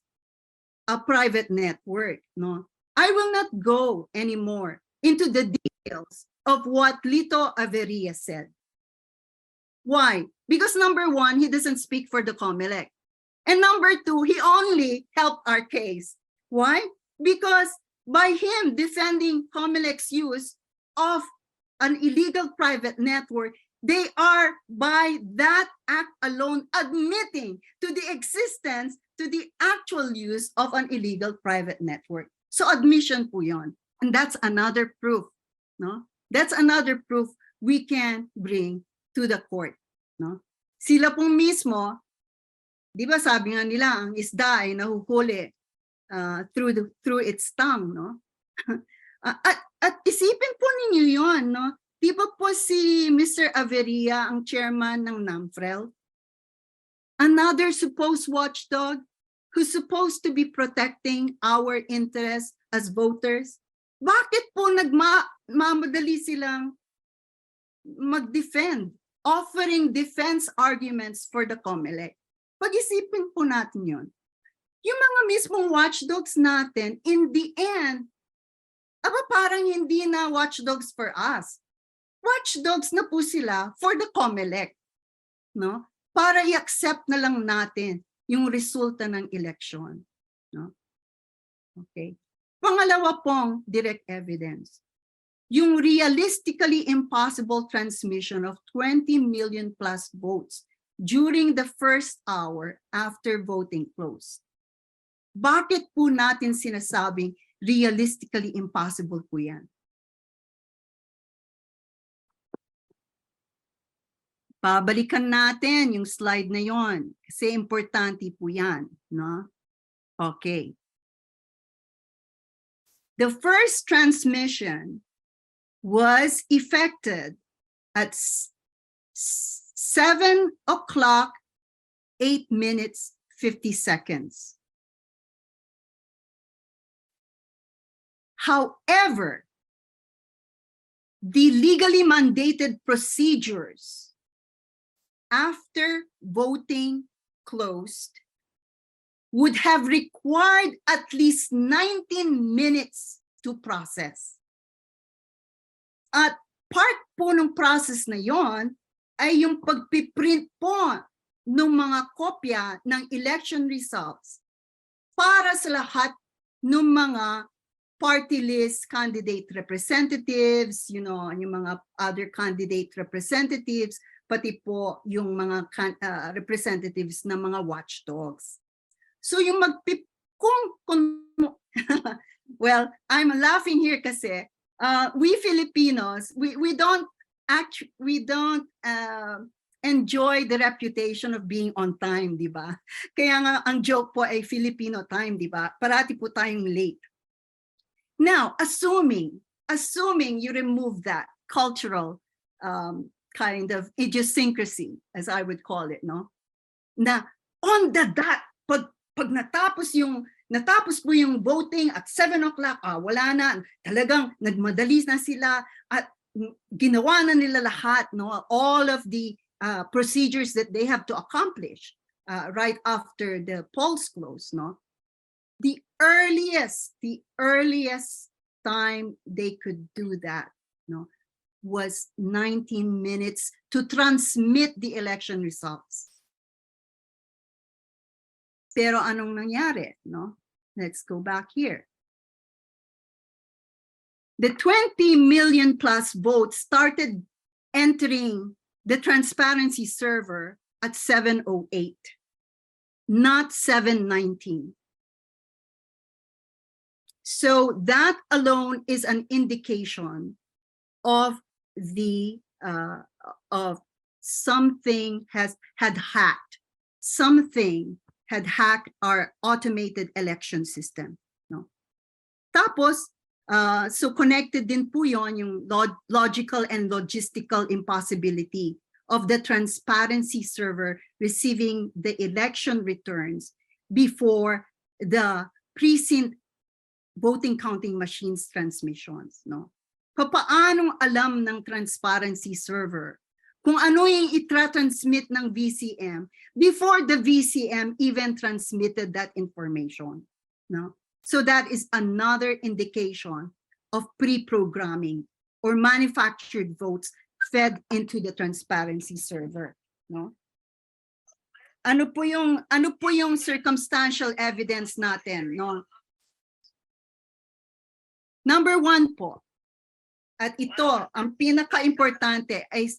a private network, no? I will not go anymore into the details of what Lito Averia said. Why? Because number one, he doesn't speak for the COMELEC. And number two, he only helped our case. Why? Because by him defending COMELEC's use of an illegal private network, they are by that act alone admitting to the existence, to the actual use of an illegal private network. So admission po yun. And that's another proof, no? That's another proof we can bring to the court, no? Sila pong mismo, di ba sabi nga nila, ang isda ay nahuhuli through its tongue, no? at isipin po ninyo yon, no? Di ba po si Mr. Averia ang chairman ng NAMFREL? Another supposed watchdog who's supposed to be protecting our interests as voters? Bakit po nagmamadali silang mag-defend, offering defense arguments for the COMELEC? Pag-isipin po natin yun. Yung mga mismong watchdogs natin, in the end, parang hindi na watchdogs for us. Watchdogs na po sila for the COMELEC, no? Para i-accept na lang natin yung resulta ng election, no? Okay. Pangalawa pong direct evidence. Yung realistically impossible transmission of 20 million plus votes during the first hour after voting closed. Bakit po natin sinasabing realistically impossible po yan? Pabalikan natin yung slide na yon kasi importante po yan, no? Okay. The first transmission was effected at 7 o'clock, 8 minutes, 50 seconds. However, the legally mandated procedures after voting closed would have required at least 19 minutes to process. At part po ng process na yon ay yung pagpiprint po ng mga kopya ng election results para sa lahat ng mga party list candidate representatives, yung mga other candidate representatives, pati po yung mga representatives ng mga watchdogs. So yung well, I'm laughing here kasi we Filipinos, we don't enjoy the reputation of being on time, di ba? Kaya nga ang joke po ay Filipino time, di ba? Parati po tayong late. Now, assuming you remove that cultural kind of idiosyncrasy, as I would call it, no? Na on the dot, pag natapos po yung voting at 7 o'clock, wala na, talagang nagmadali na sila at ginawa na nila lahat, no? All of the procedures that they have to accomplish right after the polls close, no? The earliest time they could do that, no, was 19 minutes to transmit the election results. Pero anong nangyari, no? Let's go back here. The 20 million plus votes started entering the transparency server at 7:08, not 7:19. So that alone is an indication of of something had hacked. Something had hacked our automated election system. No? Tapos, so connected din po yon yung logical and logistical impossibility of the transparency server receiving the election returns before the precinct voting counting machines transmissions, no? Papaanong alam ng transparency server kung ano yung itra-transmit ng VCM before the VCM even transmitted that information, no? So that is another indication of pre-programming or manufactured votes fed into the transparency server, no? Ano po yung circumstantial evidence natin, no? Number 1 po, at ito, ang pinaka-importante ay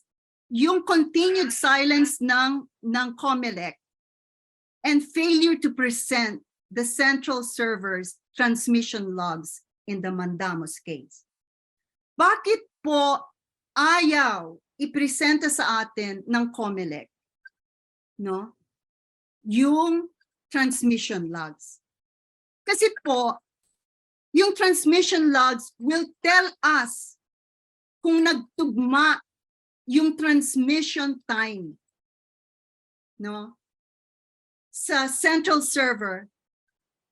yung continued silence ng COMELEC and failure to present the central server's transmission logs in the Mandamos case. Bakit po ayaw ipresenta sa atin ng COMELEC, no, yung transmission logs? Kasi po, yung transmission logs will tell us kung nagtugma yung transmission time, no, sa central server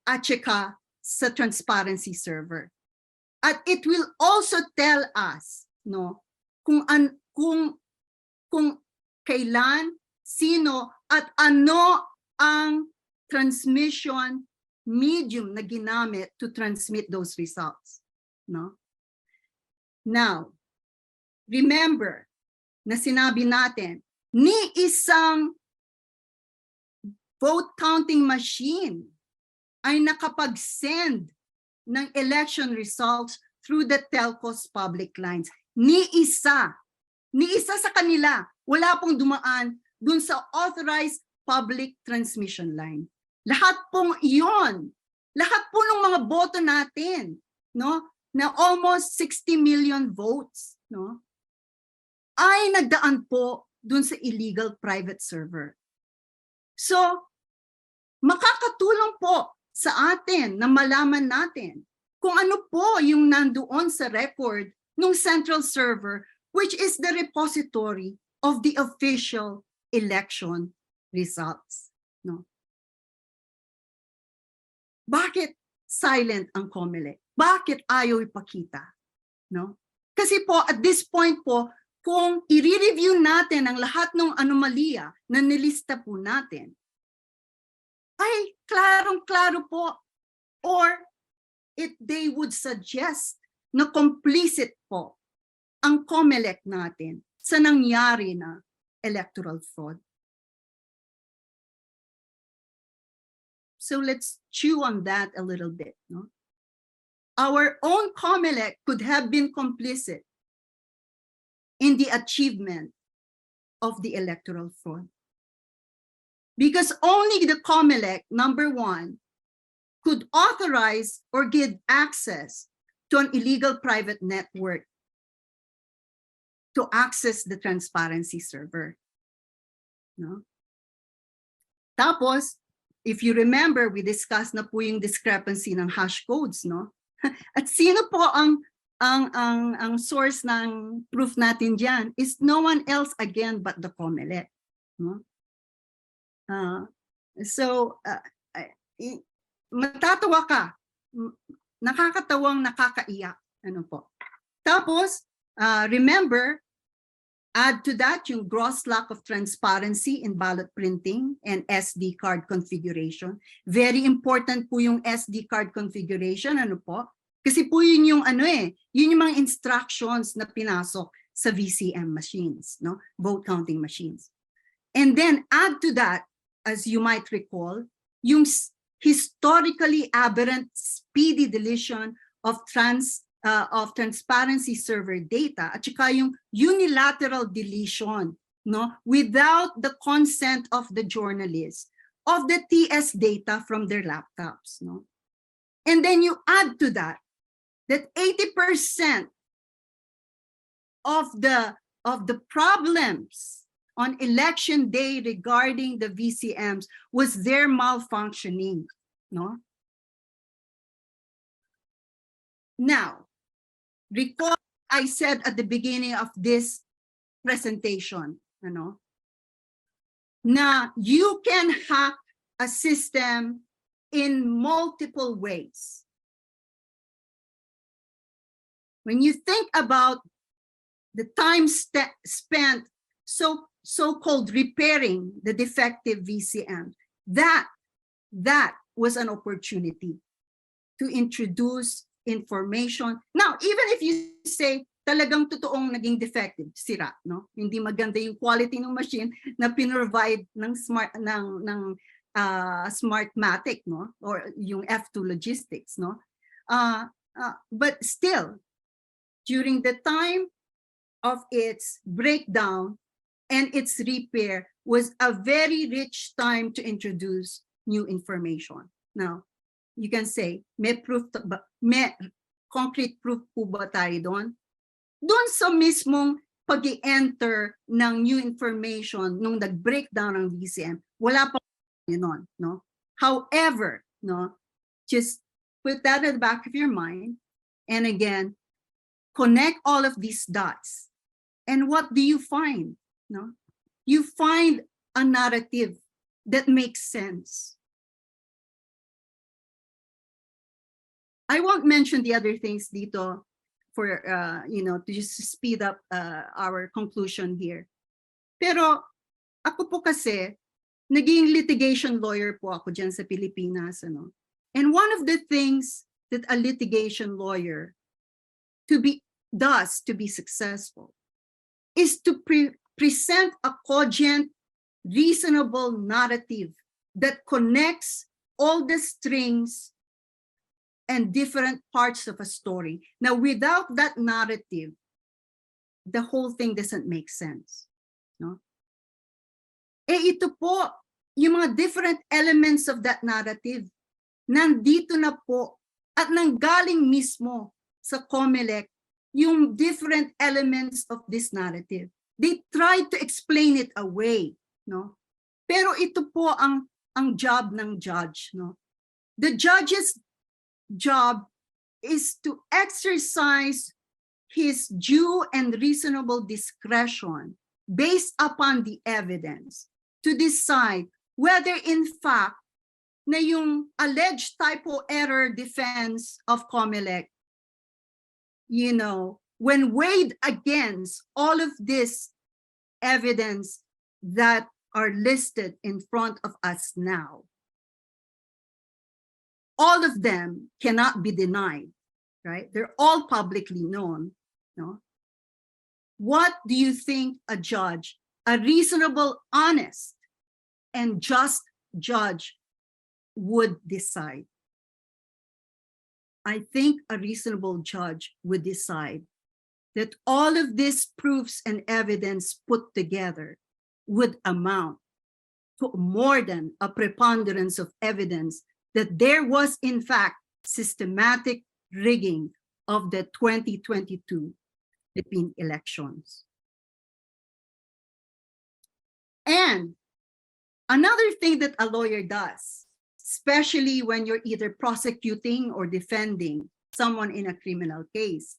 at saka sa transparency server. At it will also tell us, no, kung kailan, sino at ano ang transmission medium na ginamit to transmit those results, no? Now, remember na sinabi natin, ni isang vote counting machine ay nakapag-send ng election results through the telcos public lines. Ni isa sa kanila, wala pong dumaan dun sa authorized public transmission line. Lahat pong iyon, lahat po ng mga boto natin, no, na almost 60 million votes, no, ay nagdaan po dun sa illegal private server. So, makakatulong po sa atin na malaman natin kung ano po yung nandoon sa record ng central server, which is the repository of the official election results, no? Bakit silent ang COMELEC? Bakit ayaw ipakita? No? Kasi po, at this point po, kung i-review natin ang lahat ng anomalya na nilista po natin, ay klarong-klaro po, or they would suggest na complicit po ang COMELEC natin sa nangyari na electoral fraud. So let's chew on that a little bit. No? Our own COMELEC could have been complicit in the achievement of the electoral fraud. Because only the COMELEC, number one, could authorize or give access to an illegal private network to access the transparency server. No? Tapos, if you remember, we discussed na po yung discrepancy ng hash codes, no? At sino po ang source ng proof natin diyan is no one else again but the COMELEC, no? Matatawa ka, nakakatawang nakakaiyak, ano po. Tapos, remember, add to that yung gross lack of transparency in ballot printing and SD card configuration. Very important po yung SD card configuration, ano po? Kasi po yun yung yun yung mga instructions na pinasok sa VCM machines, no? Vote counting machines. And then add to that, as you might recall, yung historically aberrant speedy deletion of transparency server data at saka yung unilateral deletion, no, without the consent of the journalists of the TS data from their laptops, no. And then you add to that 80% of the problems on election day regarding the VCMs was their malfunctioning, no? Now, recall I said at the beginning of this presentation, na you can hack a system in multiple ways. When you think about the time spent so-called repairing the defective VCM, that was an opportunity to introduce information. Now, even if you say talagang totoong naging defective, sira, no? Hindi maganda yung quality ng machine na pinrovide ng Smartmatic, no? Or yung F2 Logistics, no? But still, during the time of its breakdown and its repair was a very rich time to introduce new information. Now, you can say, may concrete proof po ba tayo doon? Doon sa mismong pag-i-enter ng new information nung nag-breakdown ng VCM, wala pa yun, no? However, no, just put that at the back of your mind, and again, connect all of these dots. And what do you find? No? You find a narrative that makes sense. I won't mention the other things dito for, to just speed up our conclusion here. Pero ako po kasi, naging litigation lawyer po ako dyan sa Pilipinas. And one of the things that a litigation lawyer to be successful is to present a cogent, reasonable narrative that connects all the strings and different parts of a story. Now, without that narrative, the whole thing doesn't make sense. No? Ito po, yung mga different elements of that narrative, nandito na po at nanggaling mismo sa COMELEC yung different elements of this narrative. They tried to explain it away, no? Pero ito po ang job ng judge, no? The judge's job is to exercise his due and reasonable discretion based upon the evidence to decide whether in fact na yung alleged typo error defense of COMELEC, when weighed against all of this evidence that are listed in front of us now, all of them cannot be denied, right? They're all publicly known. No? What do you think a judge, a reasonable, honest, and just judge would decide? I think a reasonable judge would decide that all of these proofs and evidence put together would amount to more than a preponderance of evidence that there was, in fact, systematic rigging of the 2022 Philippine elections. And another thing that a lawyer does, especially when you're either prosecuting or defending someone in a criminal case,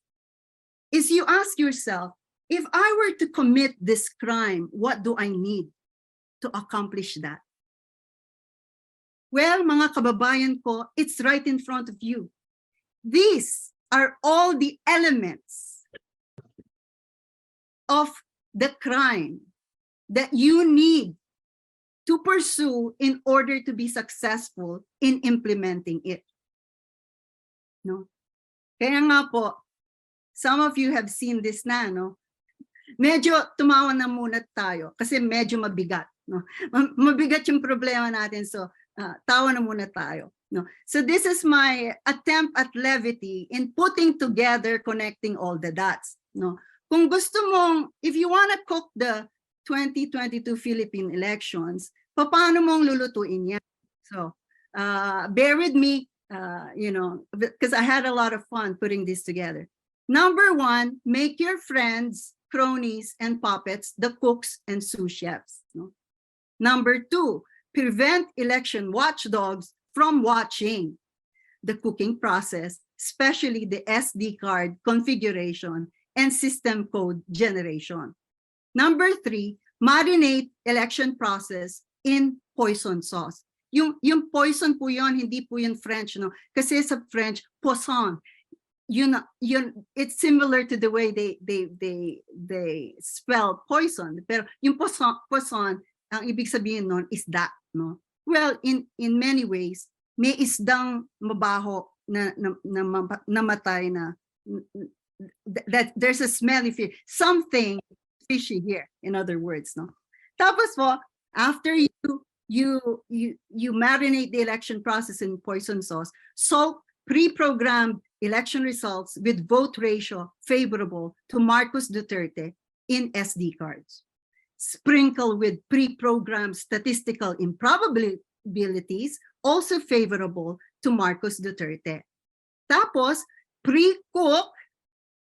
is you ask yourself, if I were to commit this crime, what do I need to accomplish that? Well, mga kababayan ko, it's right in front of you. These are all the elements of the crime that you need to pursue in order to be successful in implementing it. No? Kaya nga po, some of you have seen this na, no? Medyo tumawa na muna tayo kasi medyo mabigat. No? Mabigat yung problema natin, so tawa na muna tayo. No? So this is my attempt at levity in putting together, connecting all the dots. No? Kung gusto mong, if you want to cook the 2022 Philippine elections, paano mong lulutuin yan? So bear with me, because I had a lot of fun putting this together. Number one, make your friends, cronies, and puppets the cooks and sous chefs. No? Number two, prevent election watchdogs from watching the cooking process, especially the SD card configuration and system code generation. Number three, marinate election process in poison sauce. Yung poison po yun, hindi po yun French, no? Kasi sa French, poisson. It's similar to the way they spell poison. Pero yung poison, ang ibig sabihin nun is that, no? Well, in many ways, may isdang mabaho na namatay na that there's a smelly fish, something fishy here, in other words, no? Tapos po, after you marinate the election process in poison sauce, soak pre-programmed election results with vote ratio favorable to Marcos Duterte in SD cards. Sprinkle with pre-programmed statistical improbabilities also favorable to Marcos Duterte. Tapos, pre-cook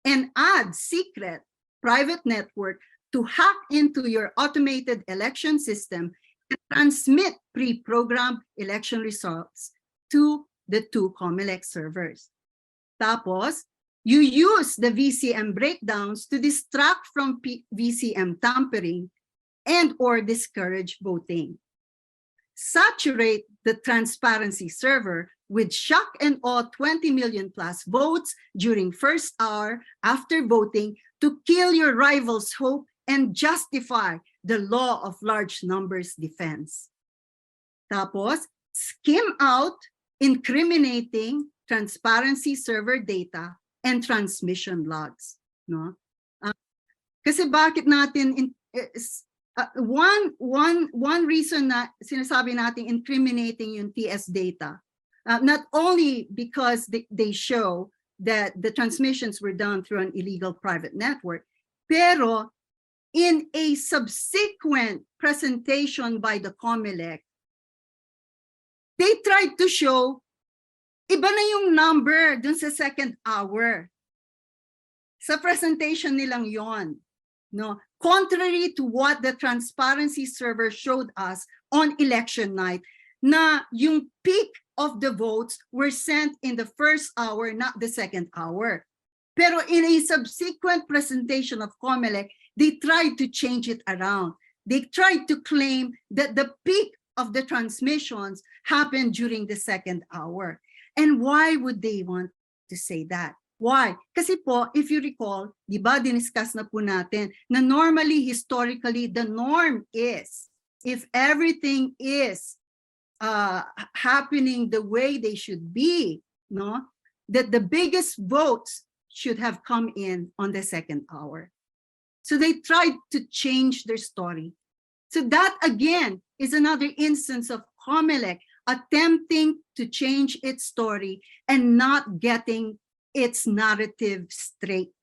and add secret private network to hack into your automated election system and transmit pre-programmed election results to the two COMELEC servers. Tapos, you use the VCM breakdowns to distract from VCM tampering and or discourage voting. Saturate the transparency server with shock and awe 20 million plus votes during first hour after voting to kill your rivals' hope and justify the law of large numbers defense. Tapos, skim out incriminating transparency server data and transmission logs. No? Kasi bakit natin, one reason na sinasabi natin incriminating yung TS data, not only because they show that the transmissions were done through an illegal private network, pero in a subsequent presentation by the COMELEC, they tried to show iba na yung number dun sa second hour. Sa presentation nilang yon, no? Contrary to what the transparency server showed us on election night, na yung peak of the votes were sent in the first hour, not the second hour. Pero in a subsequent presentation of COMELEC, they tried to change it around. They tried to claim that the peak of the transmissions happened during the second hour. And why would they want to say that? Why? Kasi po, if you recall, di ba, diniscuss na po natin na normally, historically, the norm is, if everything is happening the way they should be, no, that the biggest votes should have come in on the second hour. So they tried to change their story. So that, again, is another instance of COMELEC attempting to change its story and not getting its narrative straight.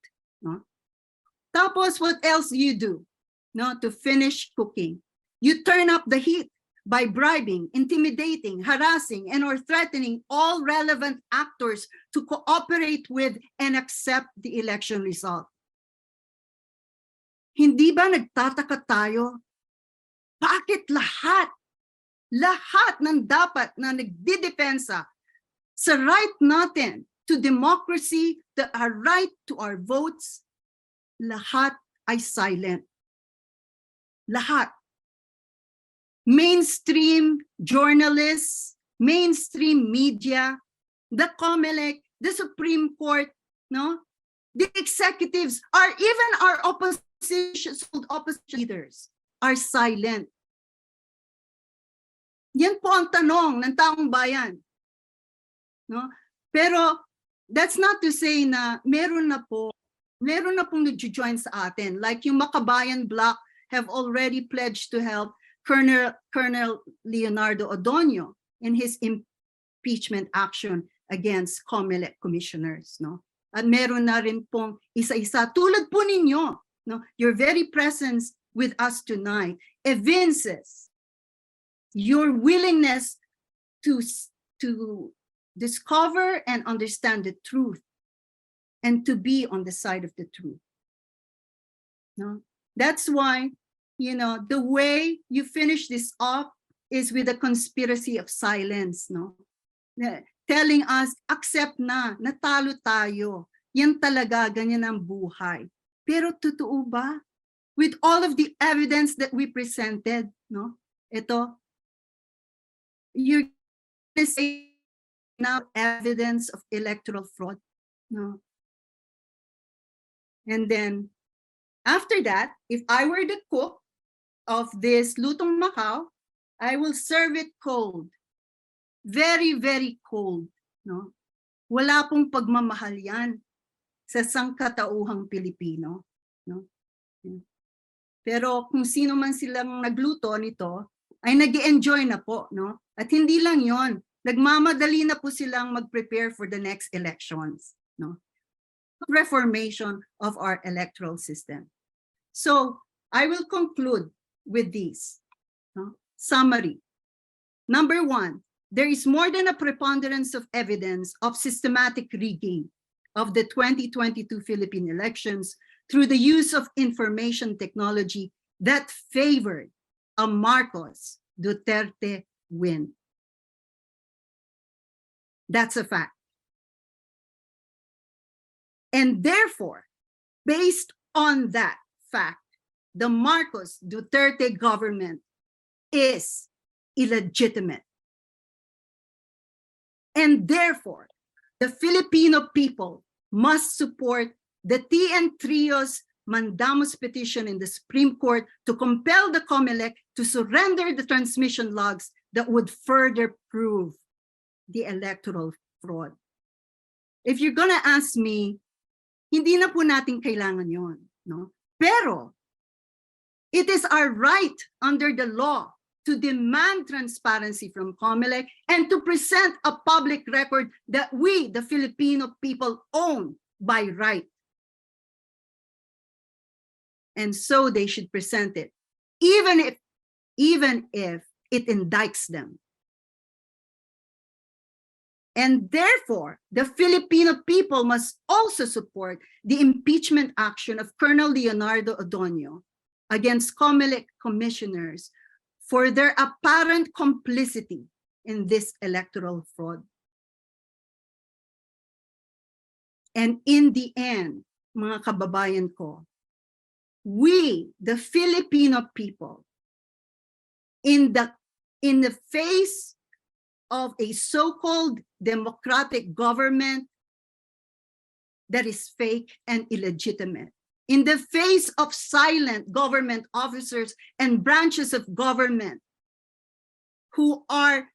No? Tapos, what else do you do? No, to finish cooking? You turn up the heat by bribing, intimidating, harassing, and or threatening all relevant actors to cooperate with and accept the election result. Hindi ba nagtataka tayo? Bakit lahat ng dapat na nagdidepensa sa right natin to democracy, our right to our votes, lahat ay silent. Lahat. Mainstream journalists, mainstream media, the COMELEC, the Supreme Court, no? The executives, even our opposition leaders are silent. Yan po ang tanong ng taong bayan. No? Pero that's not to say na meron na pong nag-join sa atin. Like yung Makabayan Bloc have already pledged to help Colonel Leonardo Odonio in his impeachment action against COMELEC commissioners. No? At meron na rin pong isa-isa. Tulad po ninyo, no? Your very presence with us tonight evinces your willingness to discover and understand the truth and to be on the side of the truth. No? That's why, the way you finish this off is with a conspiracy of silence, no? Telling us, accept na, natalo tayo. Yan talaga, ganyan ang buhay. Pero totoo ba? With all of the evidence that we presented, no? Ito, you're going to say now evidence of electoral fraud, no? And then, after that, if I were the cook of this lutong Macau, I will serve it cold. Very, very cold. No? Wala pong pagmamahal yan sa sangkatauhang Pilipino. No? Pero kung sino man silang nagluto nito, ay nag-enjoy na po. No? At hindi lang yon, nagmamadali na po silang mag-prepare for the next elections. No? Reformation of our electoral system. So, I will conclude with this. No? Summary. Number one, there is more than a preponderance of evidence of systematic rigging of the 2022 Philippine elections through the use of information technology that favored a Marcos Duterte win. That's a fact. And therefore, based on that fact, the Marcos Duterte government is illegitimate. And therefore, the Filipino people must support the TN Trio's mandamus petition in the Supreme Court to compel the COMELEC to surrender the transmission logs that would further prove the electoral fraud. If you're gonna ask me, hindi na po natin kailangan yon, no? Pero, it is our right under the law to demand transparency from COMELEC and to present a public record that we, the Filipino people, own by right. And so they should present it, even if it indicts them. And therefore, the Filipino people must also support the impeachment action of Colonel Leonardo Odonio against COMELEC commissioners for their apparent complicity in this electoral fraud. And in the end, mga kababayan ko, we, the Filipino people, in the face of a so-called democratic government that is fake and illegitimate, in the face of silent government officers and branches of government who are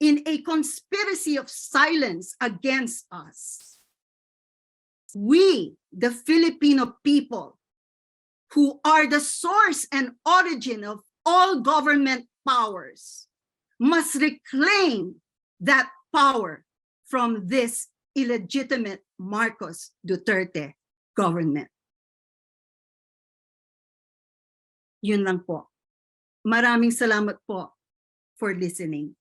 in a conspiracy of silence against us, we, the Filipino people, who are the source and origin of all government powers, must reclaim that power from this illegitimate Marcos Duterte government. Yun lang po. Maraming salamat po for listening.